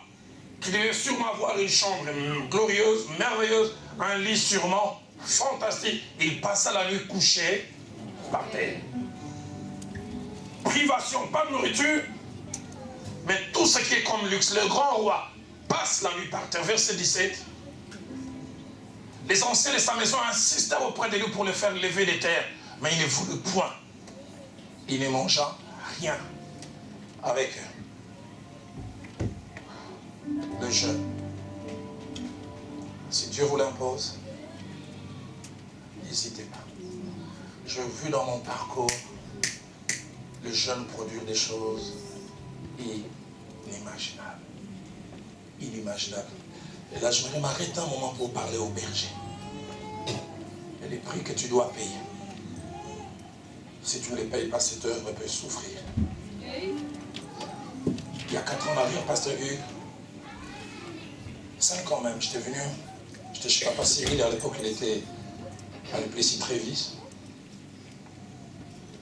qui devait sûrement avoir une chambre glorieuse, merveilleuse, un lit sûrement fantastique, il passa la nuit couché par terre. Privation, pas de nourriture, mais tout ce qui est comme luxe. Le grand roi passe la nuit par terre. Verset 17. Les anciens de sa maison insistèrent auprès de lui pour le faire lever des terres, mais il ne voulut point. Il ne mangea rien avec eux. Le jeûne. Si Dieu vous l'impose, n'hésitez pas. J'ai vu dans mon parcours le jeûne produire des choses inimaginables. Inimaginables. Et là, j'aimerais m'arrêter un moment pour parler au berger. Et les prix que tu dois payer. Si tu ne les payes pas, cette œuvre peut souffrir. Il y a 4 ans en arrière, pasteur Hugues, 5 ans même, j'étais venu, j'étais chez Papa Cyril, et à l'époque, il était à l'Plessis-Trévis.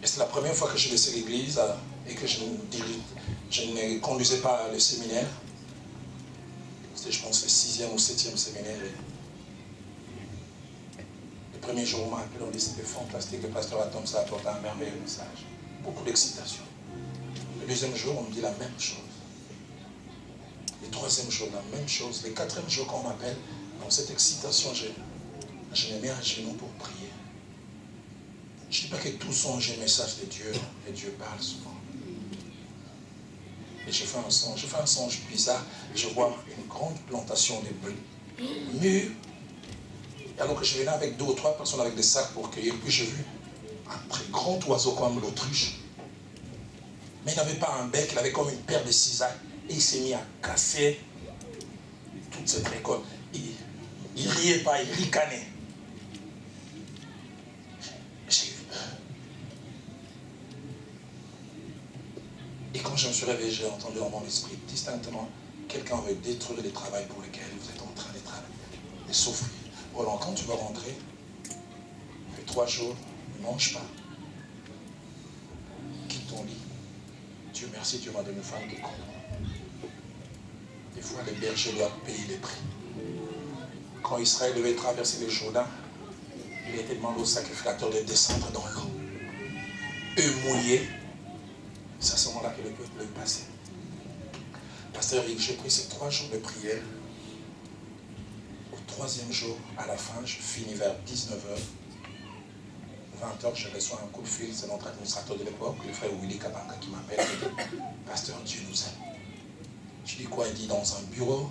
Et c'est la première fois que je laissais l'église et que je ne conduisais pas le séminaire. C'était, je pense, le 6e ou 7e séminaire. Le premier jour, on m'a appelé, on dit c'était fantastique, le pasteur Atom ça apporté un merveilleux message. Beaucoup d'excitation. Le 2e jour, on me dit la même chose. Le 3e jour, la même chose. Le 4e jour, quand on m'appelle, dans cette excitation, je me mets à genoux pour prier. Je ne dis pas que tous sont un message de Dieu, et Dieu parle souvent. Et je fais un songe bizarre, et je vois une grande plantation de blé, mûr. Et alors que je venais avec 2 ou 3 personnes avec des sacs pour cueillir, puis j'ai vu un très grand oiseau comme l'autruche. Mais il n'avait pas un bec, il avait comme une paire de cisailles. Et il s'est mis à casser toute cette récolte. Il riait pas, il ricanait. J'ai eu peur. Et quand je me suis réveillé, j'ai entendu dans mon esprit distinctement quelqu'un veut détruire le travail pour lequel vous êtes en train de travailler, de souffrir. Roland, quand tu vas rentrer, fais 3 jours, ne mange pas. Quitte ton lit. Dieu merci, Dieu m'a donné une femme qui comprend. Des fois, les bergers doivent payer les prix. Quand Israël devait traverser le Jourdain, il a été demandé au sacrificateur de descendre dans l'eau. Eux mouillés, c'est à ce moment-là que le peuple est passé. Pasteur Eric, j'ai pris ces 3 jours de prière. Au 3e jour, à la fin, je finis vers 19h. 20h, je reçois un coup de fil, c'est notre administrateur de l'époque, le frère Willy Kabaka, qui m'appelle. Pasteur, Dieu nous aime. Je dis quoi? Il dit dans un bureau,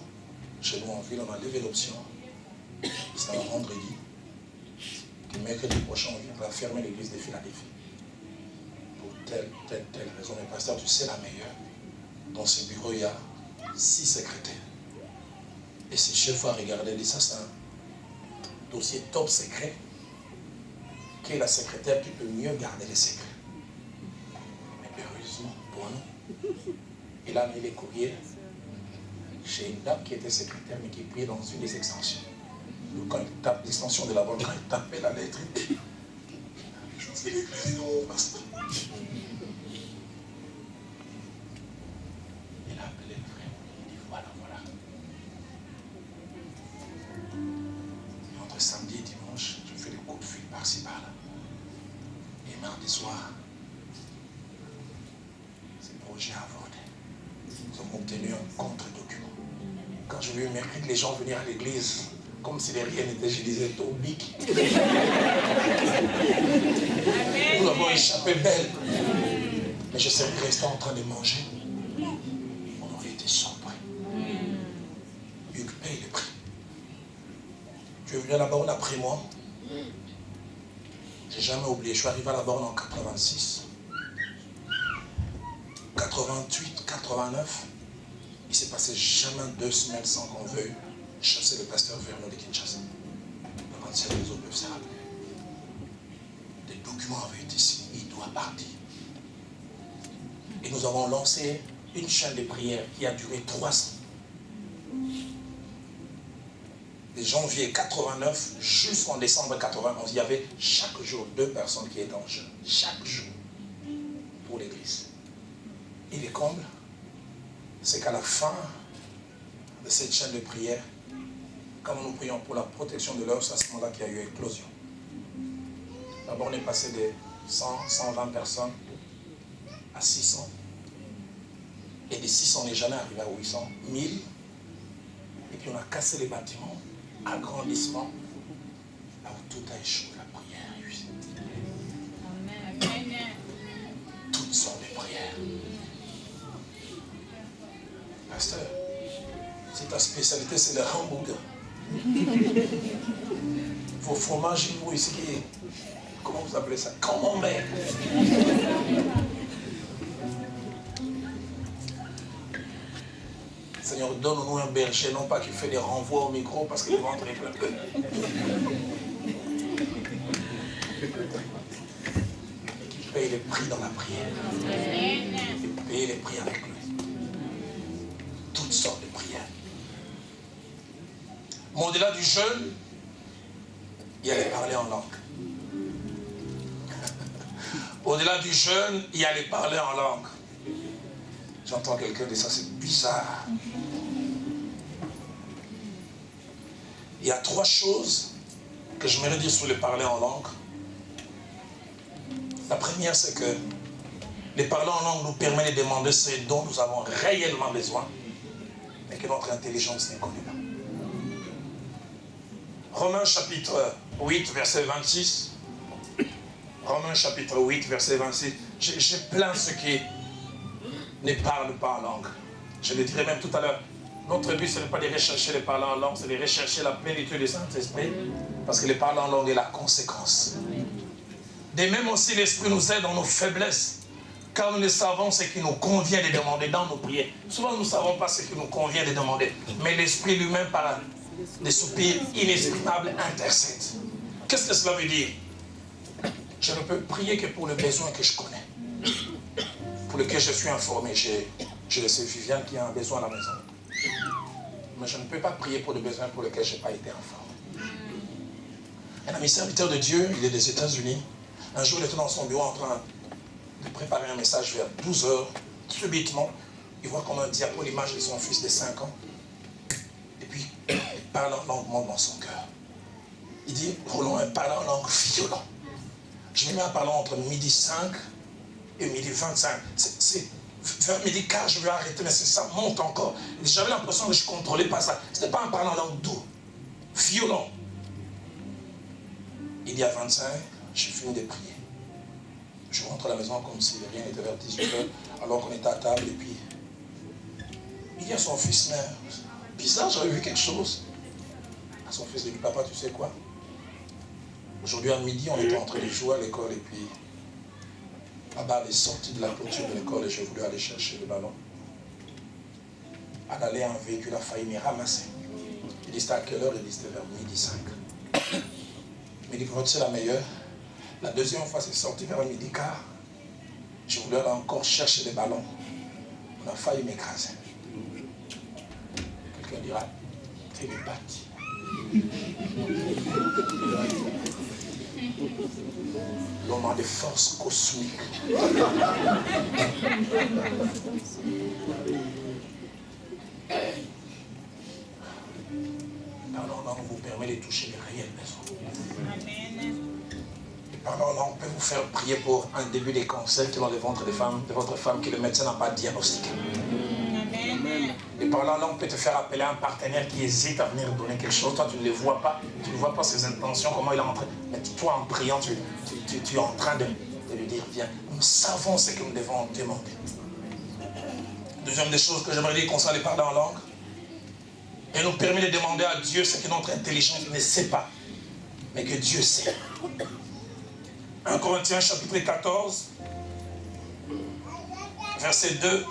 chez nous en ville, on a levé l'option. C'est un vendredi. Que mercredi prochain, on va fermer l'église de Philadelphie. Pour telle raison. Mais pasteur, tu sais la meilleure. Dans ce bureau, il y a 6 secrétaires. Et ce chef a regardé, il dit ça, c'est un dossier top secret. Qui est la secrétaire qui peut mieux garder les secrets. Mais heureusement pour nous, il a mis les courriers chez une dame qui était secrétaire, mais qui priait dans une des extensions. Donc quand il tape l'extension de la banque, quand il tapait la lettre, je me suis dit, non, pasteur. Il a appelé le frère, il dit, voilà. Et entre samedi et dimanche, je fais des coups de fil par-ci, par-là. Et mardi soir, ce projet a avorté. Ils ont obtenu un contre-document. Quand je vu mercredi les gens venir à l'église, comme si de rien n'était, je disais, Tobic. Nous avons échappé belle. Mais je serais resté en train de manger. On aurait été surpris. Hugues paye le prix. Tu es venu à la borne après moi. J'ai jamais oublié. Je suis arrivé à la borne en 86. 88, 89. Il s'est passé jamais 2 semaines sans qu'on veuille chasser le pasteur Vernon de Kinshasa. Le 27 les autres peuvent se rappeler. Des documents avaient été signés. Il doit partir. Et nous avons lancé une chaîne de prière qui a duré 3 ans. De janvier 89 jusqu'en décembre 91, il y avait chaque jour 2 personnes qui étaient en jeûne. Chaque jour. Pour l'église. Et les combles, c'est qu'à la fin de cette chaîne de prière, quand nous prions pour la protection de l'œuvre, c'est à ce moment-là qu'il y a eu éclosion. D'abord, on est passé de 100, 120 personnes à 600. Et de 600, on n'est jamais arrivé à 800, 1000. Et puis on a cassé les bâtiments, agrandissement, là où tout a échoué, la prière a réussi. Amen. Toutes sortes de prières. Pasteur, si ta spécialité c'est le hamburger, vos fromages, vous ici, comment vous appelez ça? Camembert. Seigneur, donne-nous un berger, non pas qui fait des renvois au micro parce que le ventre est plein. Et qui paye les prix dans la prière. Et paye les prix avec lui. Toutes sortes de prières. Mais au-delà du jeûne, il y a les parler en langue. Au-delà du jeûne, il y a les parler en langue. J'entends quelqu'un dire ça, c'est bizarre. Il y a 3 choses que je m'aimerais dire sur le parler en langue. La première, c'est que les parler en langue nous permet de demander ce dont nous avons réellement besoin, mais que notre intelligence ne connaît pas. Romains chapitre 8, verset 26. Romains chapitre 8, verset 26. Je plains ceux qui ne parlent pas en langue. Je le dirai même tout à l'heure. Notre but, ce n'est pas de rechercher les parlants en langue, c'est de rechercher la plénitude du Saint-Esprit, parce que les parlants en langue est la conséquence. De même aussi, l'Esprit nous aide dans nos faiblesses, car nous ne savons ce qui nous convient de demander dans nos prières. Souvent, nous ne savons pas ce qui nous convient de demander, mais l'Esprit lui-même, par des soupirs inexprimables, intercède. Qu'est-ce que cela veut dire? Je ne peux prier que pour le besoin que je connais, pour lequel je suis informé. Je le sais, Viviane qui a un besoin à la maison. Mais je ne peux pas prier pour des besoins pour lesquels je n'ai pas été informé. Un ami serviteur de Dieu, il est des États-Unis. Un jour, il était dans son bureau en train de préparer un message vers 12 h. Subitement, il voit comme un diapo l'image de son fils de 5 ans. Et puis, il parle lentement dans son cœur. Il dit, Roland, parle en langue violent. Je me mets à parler entre midi 5 et midi 25. Vers midi 4, je vais arrêter, mais ça monte encore. J'avais l'impression que je ne contrôlais pas ça. Ce n'était pas en parlant en langue doux, violent. Il y a 25, j'ai fini de prier. Je rentre à la maison comme si rien n'était vers 18h, alors qu'on était à table, et puis il y a son fils, mais bizarre, j'avais vu quelque chose. Son fils lui dit, papa, tu sais quoi? Aujourd'hui à midi, on était en train de jouer à l'école, et puis la balle est sortie de la clôture de l'école, et j'ai voulu aller chercher le ballon. En allant, un véhicule a failli me ramasser. Il dit, c'était à quelle heure? Il dit, c'était vers midi 5. Il dit, c'est la meilleure. La deuxième fois, c'est sorti vers midi quart. Je voulais aller encore chercher les ballons. On a failli m'écraser. Quelqu'un dira, télépathie. L'homme a des forces cosmiques. Parler en langue vous permet de toucher les réelles maisons. Amen. Parler en langue peut vous faire prier pour un début des cancers qui est dans le ventre de votre femme que le médecin n'a pas diagnostiqué. Et parler en langue peut te faire appeler un partenaire qui hésite à venir donner quelque chose. Toi, tu ne le vois pas. Tu ne vois pas ses intentions, comment il est en train. Mais toi, en priant, tu es en train de lui dire, viens, nous savons ce que nous devons demander. Deuxième des choses que j'aimerais dire concernant les parler en langue, elle nous permet de demander à Dieu ce que notre intelligence ne sait pas, mais que Dieu sait. 1 Corinthiens chapitre 14, verset 2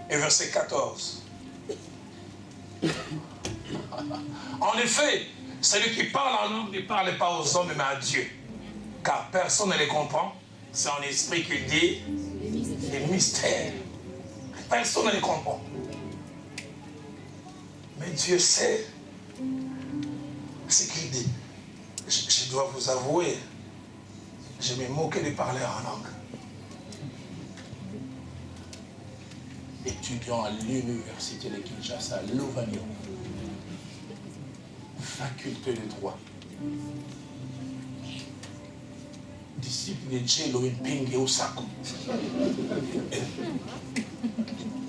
et verset 14. En effet, celui qui parle en langue ne parle pas aux hommes, mais à Dieu. Car personne ne les comprend. C'est en esprit qu'il dit des mystères. Personne ne les comprend. Mais Dieu sait ce qu'il dit. Je dois vous avouer, je me moquais de parler en langue. Étudiant à l'université de Kinshasa, Lovagno, faculté de droit, disciple de Djelo Mpenge Osako,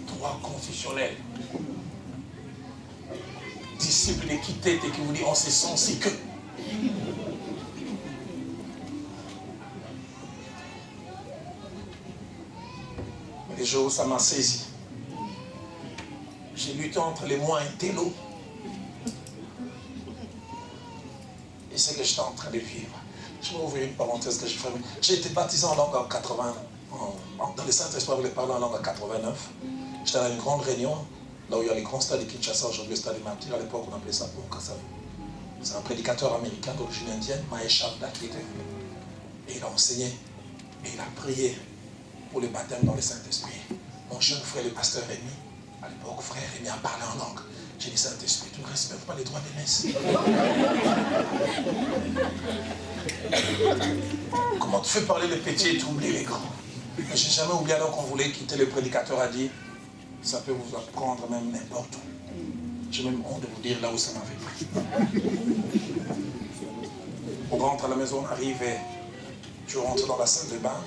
droit constitutionnel, disciple de Kitete qui vous dit on se sent si que. Les jours où ça m'a saisi, j'ai lutté entre les mots intello et ce que j'étais en train de vivre. Je vais ouvrir une parenthèse que j'ai fermée. J'ai été baptisé en langue en 80, dans les Saint-Esprit, je parlais en langue en 89. J'étais à une grande réunion, là où il y a les grands stades de Kinshasa, aujourd'hui le stade de Martyrs, à l'époque on appelait ça Bonkasavu. C'est un prédicateur américain d'origine indienne, Mahesh Chavda, qui était venu. Et il a enseigné, et il a prié pour le baptême dans le Saint-Esprit. Mon jeune frère, le pasteur Rémi, à l'époque, frère Rémi a parlé en langue. J'ai dit, Saint-Esprit, tu ne respectes pas les droits des messes. Comment tu fais parler les petits et tu oublies les grands? Je n'ai jamais oublié alors qu'on voulait quitter, le prédicateur a dit, ça peut vous apprendre même n'importe où. J'ai même honte de vous dire là où ça m'avait pris. On rentre à la maison, on arrive et je rentre dans la salle de bain.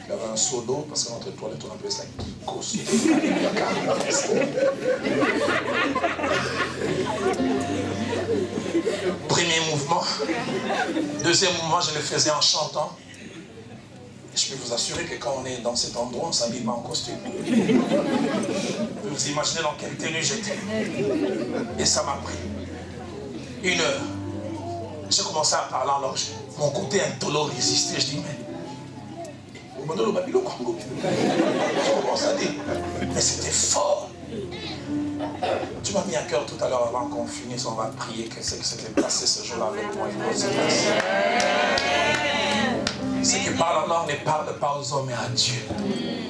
Il y avait un seau d'eau, parce que notre toilette, on appelait ça Kikos. Premier mouvement. Deuxième mouvement, je le faisais en chantant. Je peux vous assurer que quand on est dans cet endroit, on ne s'habille pas en costume. Vous vous imaginez dans quelle tenue j'étais. Et ça m'a pris 1 heure. J'ai commencé à parler en langue. Mon côté intolo résistait. Je dis, mais je commence à dire, mais c'était fort. Tu m'as mis à cœur tout à l'heure avant qu'on finisse, on va prier. Qu'est-ce que s'était passé ce jour-là avec moi? Ce qui parle en langue ne parle pas aux hommes mais à Dieu.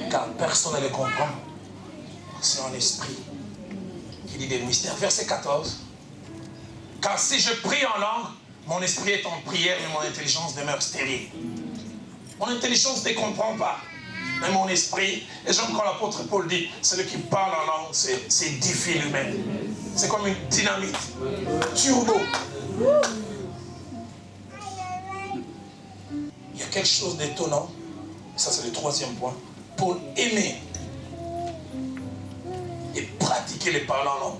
Car personne ne les comprend. C'est un esprit qui dit des mystères. Verset 14. Car si je prie en langue, mon esprit est en prière, mais mon intelligence demeure stérile. Mon intelligence ne comprend pas. mais mon esprit. Et j'aime quand l'apôtre Paul dit, celui qui parle en langue, c'est 10 fils humaines. C'est comme une dynamite. Turbo. Il y a quelque chose d'étonnant. Ça, c'est le troisième point. Paul aimait et pratiquer les paroles en langue.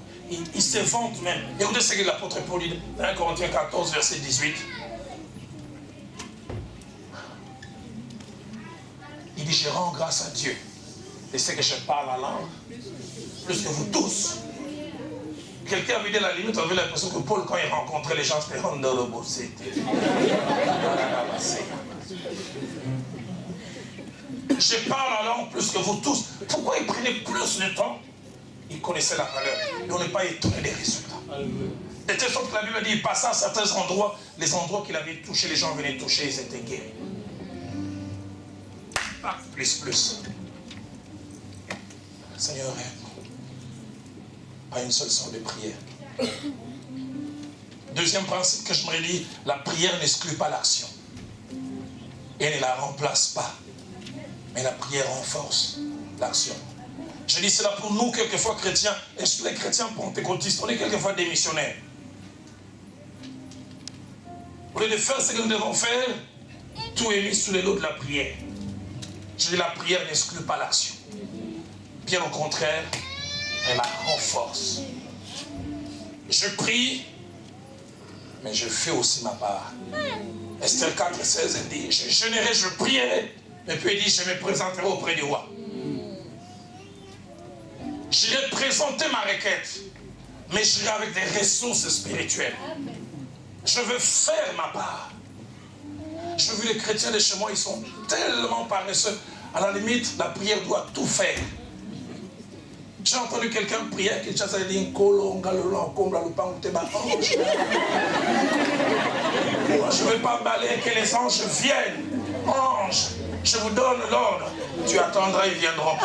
Il se vante même. Écoutez ce que l'apôtre Paul dit dans 1 Corinthiens 14, verset 18. Il dit, je rends grâce à Dieu. Et c'est que je parle en langue, plus que vous tous. Quelqu'un avait dit à la limite, on avait l'impression que Paul, quand il rencontrait les gens, c'était dans le beau. Je parle en langue plus que vous tous. Pourquoi il prenait plus de temps? Il connaissait la valeur. Et on n'est pas étonné des résultats. De telle sorte que la Bible dit, il passait à certains endroits, les endroits qu'il avait touchés, les gens venaient toucher, ils étaient guéris. Pas plus. Seigneur, aide-nous. Pas une seule sorte de prière. Deuxième principe que je me dis, la prière n'exclut pas l'action. Et ne la remplace pas. Mais la prière renforce l'action. Je dis cela pour nous, quelquefois chrétiens, et sur les chrétiens pentecôtistes, on est quelquefois des missionnaires. Au lieu de faire ce que nous devons faire, tout est mis sous les lots de la prière. Je dis la prière n'exclut pas l'action. Bien au contraire, elle la renforce. Je prie, mais je fais aussi ma part. Esther 4,16, elle dit, je jeûnerai, je prierai. Et puis il dit, je me présenterai auprès du roi. J'irai présenter ma requête, mais j'irai avec des ressources spirituelles. Je veux faire ma part. Je veux les chrétiens de chez moi, ils sont tellement paresseux. À la limite, la prière doit tout faire. J'ai entendu quelqu'un prier qui dit, je ne vais pas balayer que les anges viennent. Ange, je vous donne l'ordre. Tu attendras, ils viendront.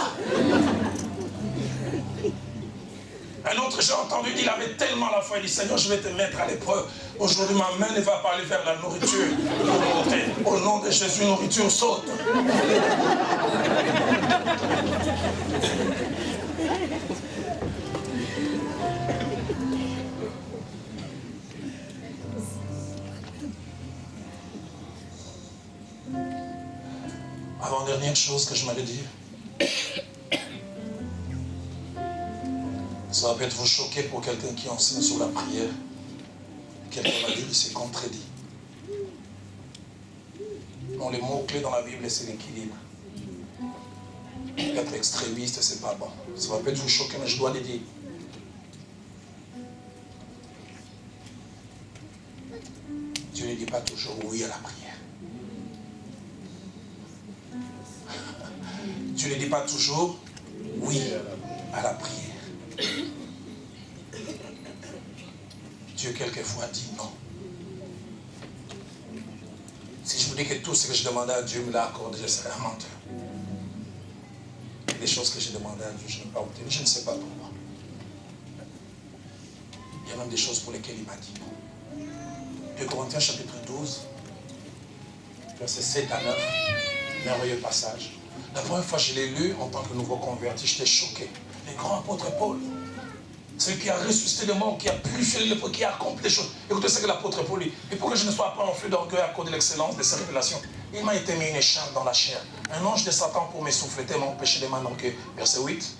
Un autre, j'ai entendu dire, il avait tellement la foi, il dit, Seigneur, je vais te mettre à l'épreuve. Aujourd'hui, ma main ne va pas aller vers la nourriture. Au nom de Jésus, nourriture saute. Avant-dernière chose que je m'allais dire. Ça va peut-être vous choquer pour quelqu'un qui enseigne sur la prière. Quelqu'un va dire, il s'est contredit. Non, les mots-clés dans la Bible, c'est l'équilibre. Être extrémiste, c'est pas bon. Ça va peut-être vous choquer, mais je dois le dire. Dieu ne dit pas toujours oui à la prière. Dieu ne dit pas toujours oui à la prière. Dieu quelquefois dit non. Si je vous dis que tout ce que je demandais à Dieu me l'a accordé, je serais un menteur. Il y a des choses que j'ai demandées à Dieu, je n'ai pas obtenu, je ne sais pas pourquoi. Il y a même des choses pour lesquelles il m'a dit non. 2 Corinthiens chapitre 12, versets 7 à 9, merveilleux passage. La première fois que je l'ai lu en tant que nouveau converti, j'étais choqué. Le grand apôtre Paul, celui qui a ressuscité les morts, qui a purifié les lépreux, qui a accompli les choses. Écoutez ce que l'apôtre Paul dit. Et pour que je ne sois pas enflé d'orgueil à cause de l'excellence de ces révélations, il m'a été mis une écharpe dans la chair. Un ange de Satan pour m'essouffler m'a empêché de m'embarquer. Verset 8.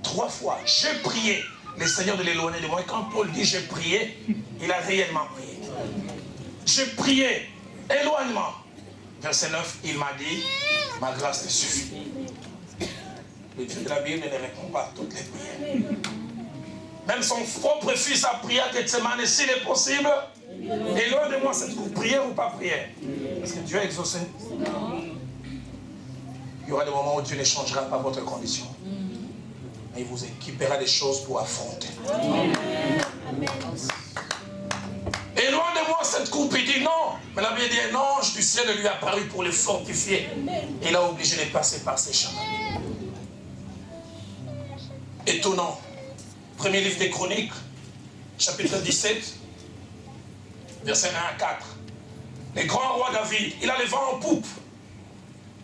3 fois, j'ai prié le Seigneur de l'éloigner de moi. Et quand Paul dit j'ai prié, il a réellement prié. J'ai prié, éloignement. Verset 9, il m'a dit, ma grâce te suffit. Le Dieu de la Bible ne répond pas à toutes les prières. Même son propre fils a prié à Gethsemane, s'il est possible. Et loin de moi, cette prière ou pas prière. Parce que Dieu a exaucé. Il y aura des moments où Dieu ne changera pas votre condition. Mais il vous équipera des choses pour affronter. Et loin de moi cette coupe, il dit non. Mais la Bible dit un ange du ciel lui est apparu pour le fortifier. Et il a obligé de passer par ces chemins. Étonnant. Premier livre des Chroniques, chapitre 17, versets 1 à 4. Le grand roi David, il a le vent en poupe.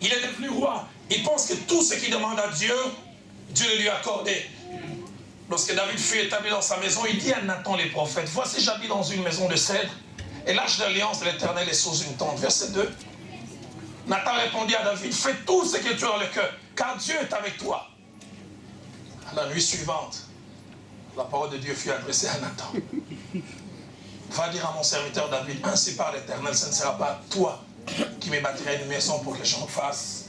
Il est devenu roi. Il pense que tout ce qu'il demande à Dieu, Dieu le lui a accordé. Lorsque David fut établi dans sa maison, il dit à Nathan les prophètes, voici j'habite dans une maison de cèdre, et l'arche d'alliance de l'Éternel est sous une tente. Verset 2. Nathan répondit à David, fais tout ce que tu as dans le cœur, car Dieu est avec toi. À la nuit suivante, la parole de Dieu fut adressée à Nathan. Va dire à mon serviteur David, ainsi par l'Éternel, ce ne sera pas toi qui me bâtiras une maison pour que j'en fasse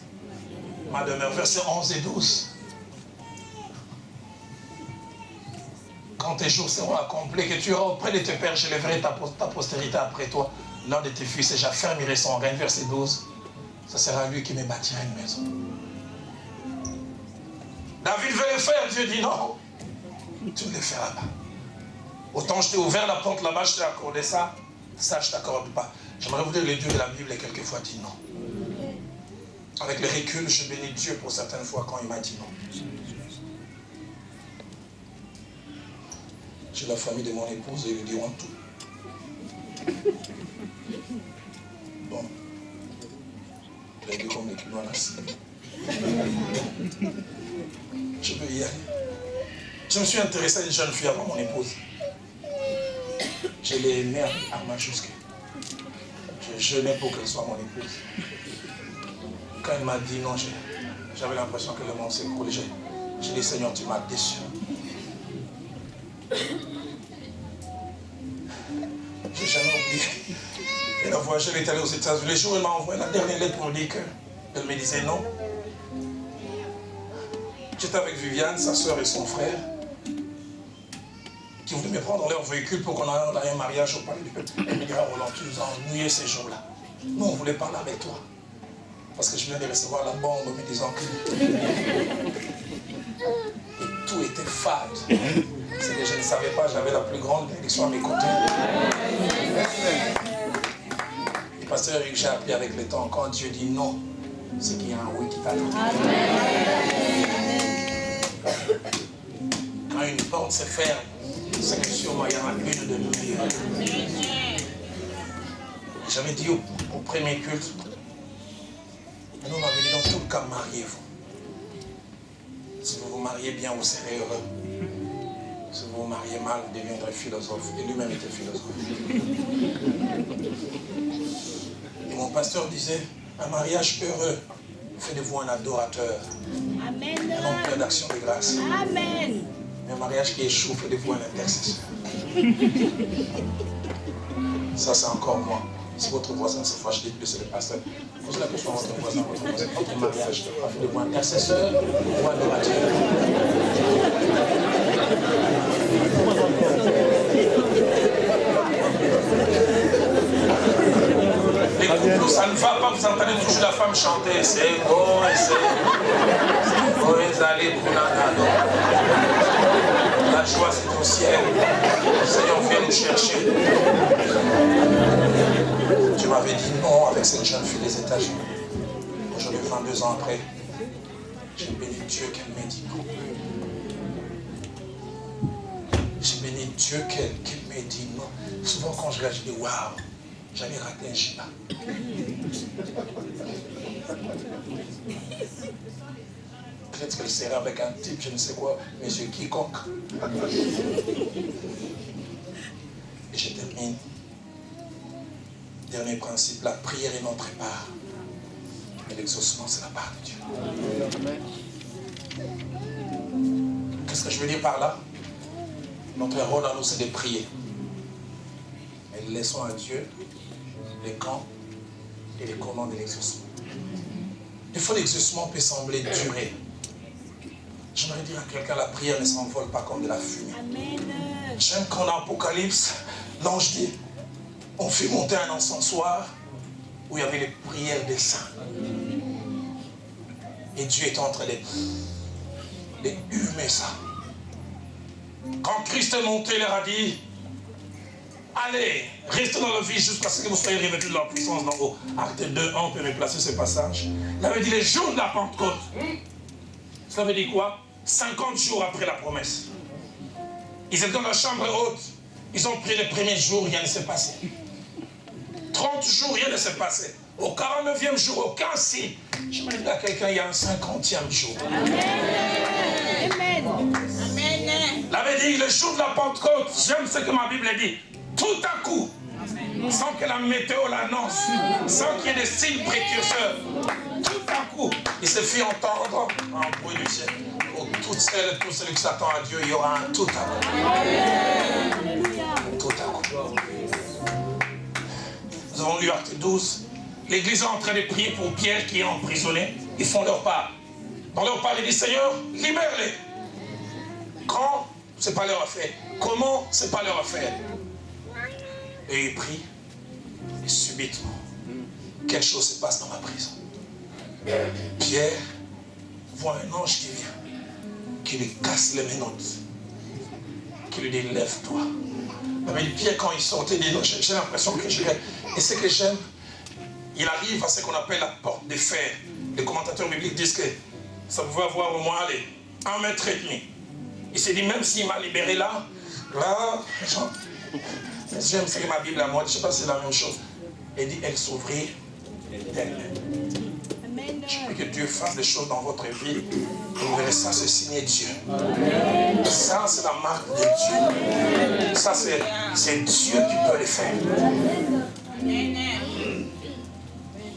ma demeure. Versets 11 et 12. Quand tes jours seront accomplis, que tu auras auprès de tes pères, j'élèverai ta postérité après toi, l'un de tes fils, et j'affermirai son règne. Verset 12. Ce sera lui qui me bâtira une maison. David veut le faire, Dieu dit non, tu ne le feras pas. Autant je t'ai ouvert la porte là-bas, je t'ai accordé ça, ça je ne t'accorde pas. J'aimerais vous dire, le Dieu de la Bible, quelquefois dit non. Avec le recul, je bénis Dieu pour certaines fois quand il m'a dit non. J'ai la famille de mon épouse et ils lui diront tout. Bon. Je l'ai dit comme les kilos à la cible. Je veux y aller. Je me suis intéressé à une jeune fille avant mon épouse. Je l'ai aimée à majuscule. Je jeûnais pour qu'elle soit mon épouse. Quand elle m'a dit non, j'avais l'impression que le monde s'écroulait. J'ai dit, Seigneur, tu m'as déçu. J'ai jamais oublié. Et la voyage, elle est allée aux États-Unis. Le jour où elle m'a envoyé la dernière lettre pour me dire qu'elle me disait non. J'étais avec Viviane, sa soeur et son frère, qui voulaient me prendre dans leur véhicule pour qu'on aille un mariage au palais du peuple. Elle me dit, Roland, tu nous as ennuyés ces jours-là. Nous, on voulait parler avec toi. Parce que je venais de recevoir la bombe me disant que et tout était fade. C'est que je ne savais pas, j'avais la plus grande bénédiction à mes côtés. Et pasteur Eric, j'ai appris avec le temps, quand Dieu dit non, c'est qu'il y a un oui qui t'attend. Quand une porte se ferme, c'est que sûrement il y en a une de meilleure. J'avais dit au premier culte, nous on avait dit dans tout cas, mariez-vous. Si vous vous mariez bien, vous serez heureux. Si vous vous mariez mal, vous deviendrez philosophe. Et lui-même était philosophe. Et mon pasteur disait, un mariage heureux fait de vous un adorateur. Amen. Un homme plein d'action de grâce. Amen. Mais un mariage qui échoue fait de vous un intercesseur. Ça, c'est encore moi. Si votre voisin se fâche, dites que c'est le pasteur. Posez la question à votre voisin, votre mariage a fait de vous un intercesseur ou un adorateur. Les couples, ça ne va pas, vous entendez toujours la femme chanter. C'est bon, c'est bon, allez, la joie, c'est au ciel. Le Seigneur vient nous chercher. Tu m'avais dit non avec cette jeune fille des États-Unis. Aujourd'hui, 22 ans après, j'ai béni Dieu qu'elle m'ait dit non. J'ai béni Dieu qu'elle m'ait dit non. Souvent, quand je regarde, je dis waouh, j'avais raté un Shiba. Peut-être qu'elle serait avec un type, je ne sais quoi, monsieur quiconque. Et je termine. Dernier principe, la prière est notre part. Et l'exaucement, c'est la part de Dieu. Qu'est-ce que je veux dire par là? Notre rôle à nous, c'est de prier. Et laissons à Dieu les camps et les commandes de l'exaucement. Des fois, l'exaucement peut sembler durer. J'aimerais dire à quelqu'un, la prière ne s'envole pas comme de la fumée. J'aime quand dans l'Apocalypse, l'ange dit, on fit monter un encensoir où il y avait les prières des saints. Et Dieu est en train de humer ça. Quand Christ est monté, il leur a dit, allez, restez dans le vie jusqu'à ce que vous soyez revêtus de la puissance d'en haut. Acte 2, on peut me placer ce passage. Il avait dit les jours de la Pentecôte. Ça veut dire quoi? 50 jours après la promesse. Ils étaient dans la chambre haute. Ils ont pris le premier jour, rien ne s'est passé. 30 jours, rien ne s'est passé. Au 49e jour, aucun signe. Je me dis à quelqu'un, il y a un 50e jour. Amen. La Bible dit, le jour de la Pentecôte, j'aime ce que ma Bible dit. Tout à coup, sans que la météo l'annonce, sans qu'il y ait des signes précurseurs, tout à coup, il se fit entendre un bruit du ciel. Pour toutes celles et tous ceux qui s'attendent à Dieu, il y aura un tout à coup. Tout à coup. Nous avons lu Acte 12. L'église est en train de prier pour Pierre qui est emprisonné. Ils font leur part. Dans leur part, ils disent, Seigneur, libère-les. Quand, c'est pas leur affaire. Comment, c'est pas leur affaire. Et ils prient. Et subitement, quelque chose se passe dans la prison. Pierre voit un ange qui vient, qui lui casse les menottes, qui lui dit, lève-toi. Mais Pierre, quand il sortait des notes, j'ai l'impression que je l'ai. Et ce que j'aime, il arrive à ce qu'on appelle la porte de fer. Les commentateurs bibliques disent que ça pouvait avoir au moins, allez, 1,5 mètre. Il s'est dit, même s'il m'a libéré là, j'aime ce que ma Bible à moi, je ne sais pas si c'est la même chose. Elle dit, elle s'ouvrit d'elle-même. Je prie que Dieu fasse des choses dans votre vie. Vous verrez ça, c'est signé Dieu. Ça, c'est la marque de Dieu. Ça, c'est Dieu qui peut les faire.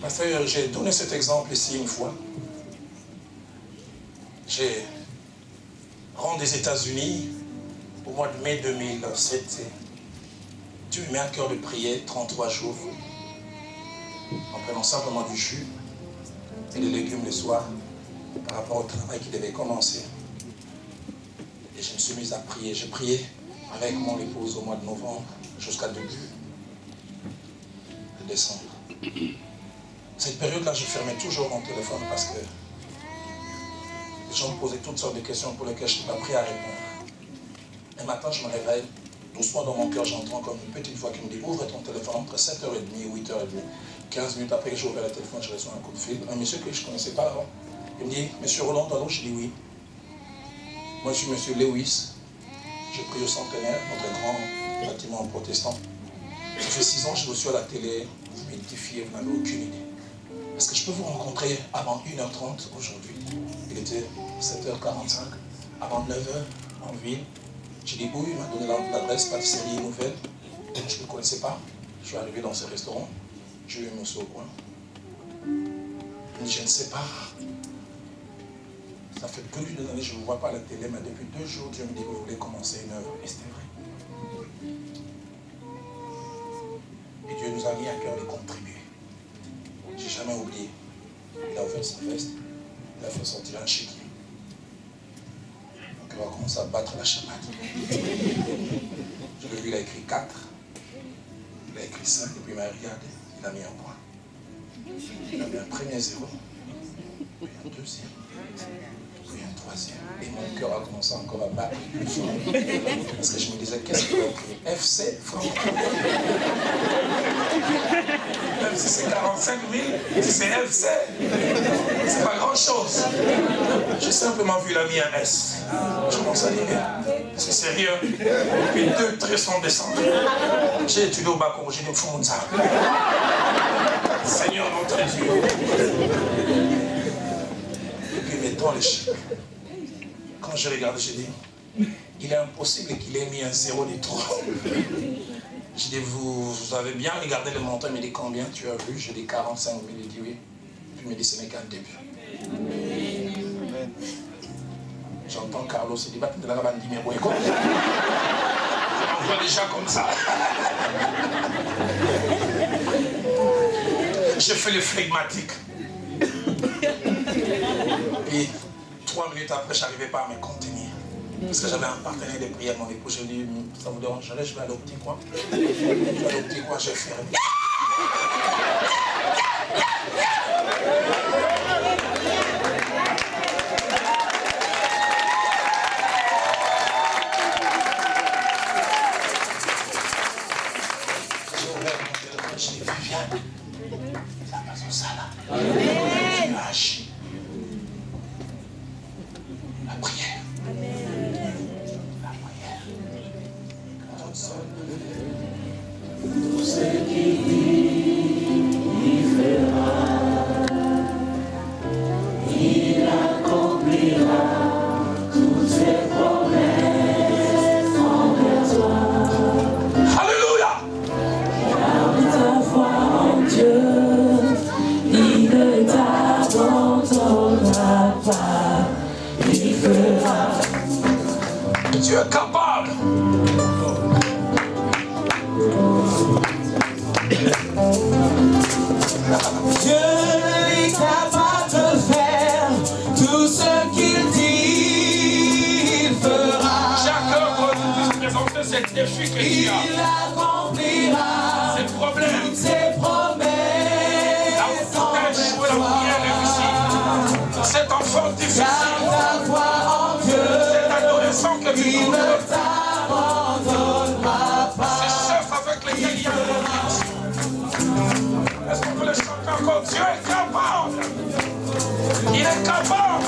Pasteur, j'ai donné cet exemple ici une fois. J'ai rendu des États-Unis au mois de mai 2007. Dieu me met à cœur de prier 33 jours en prenant simplement du jus et des légumes le soir par rapport au travail qui devait commencer. Et je me suis mis à prier. J'ai prié avec mon épouse au mois de novembre jusqu'à début de décembre. Cette période-là, je fermais toujours mon téléphone parce que les gens me posaient toutes sortes de questions pour lesquelles je n'ai pas pris à répondre. Un matin, je me réveille, doucement dans mon cœur, j'entends comme une petite voix qui me dit « Ouvre ton téléphone entre 7h30 et 8h30 ». 15 minutes après que j'ai ouvert le téléphone, je reçois un coup de fil. Un monsieur que je ne connaissais pas avant. Il me dit « Monsieur Roland Dallot ?» Je dis « Oui ». Moi, je suis monsieur Lewis. Je prie au Centenaire, notre grand bâtiment protestant. Ça fait 6 ans que je vous suis à la télé. Vous m'identifiez, vous n'avez aucune idée. Est-ce que je peux vous rencontrer avant 1h30 aujourd'hui? Il était 7h45, avant 9h en ville. J'ai dit oui, il m'a donné l'adresse pâtisserie nouvelle. Je ne le connaissais pas. Je suis arrivé dans ce restaurant. J'ai eu un monsieur au coin. Il me dit, je ne sais pas. Ça fait plus de 2 années que je ne vous vois pas à la télé, mais depuis 2 jours, Dieu me dit que vous voulez commencer une œuvre. Et c'était vrai. Et Dieu nous a mis à cœur de contribuer. Je n'ai jamais oublié. Il a ouvert sa veste. Il a fait sortir un chéquier. Donc il va commencer à battre la chamade. Je l'ai vu, il a écrit 4. Il a écrit 5 et puis il m'a regardé. Il a mis un point. Il a mis un premier 0. Puis un deuxième. Puis un troisième. Et mon cœur a commencé encore à battre plus fort. Parce que je me disais, qu'est-ce qu'il a écrit? FC Franck. Même si c'est 45 000, si c'est FC, c'est pas grand chose. J'ai simplement vu, il a mis un S. Je commence à dire, c'est sérieux. Puis 2 traits sont descendus. J'ai étudié au Bakou, j'ai dit, Fonza. Seigneur notre Dieu. Et puis mettons les chiffres. Quand je regarde, j'ai dit, il est impossible qu'il ait mis un 0 de trop. J'ai dit, vous avez bien regardé le montant. Il me dit, combien tu as vu? J'ai dit, 45 000. Il dit, oui. Puis il me dit, ce n'est qu'un début. J'entends Carlos, il dit, bah, tu l'as pas dit, mais bon, écoute. On voit déjà comme ça. J'ai fait le flegmatique. Et 3 minutes après, je n'arrivais pas à me contenir. Parce que j'avais un partenaire de prière, mon époux. J'ai dit, ça vous dérangerait, je vais aller au petit coin. Je vais aller au petit coin, j'ai fermé. J'ai ouvert mon téléphone, j'ai dit, Viviane, ça passe au ça là. Tu as agi. La prière. La prière. Toute seule. Tout ce qui vit. Dieu est capable de faire tout ce qu'il dit, il fera. Chacun qu'on puisse présenter cet défi que tu as. Il accomplira Ces problèmes. toutes ses promesses. Là où tout a échoué, la prière réussie. Cet enfant difficile. Garde ta foi en Dieu. Cet adolescent que tu Il ne contrôles. t'abandonnera pas. Ces chefs avec lesquels il y a de l'audience. Est-ce qu'on peut le chanter encore? Dieu est capable. Il est capable.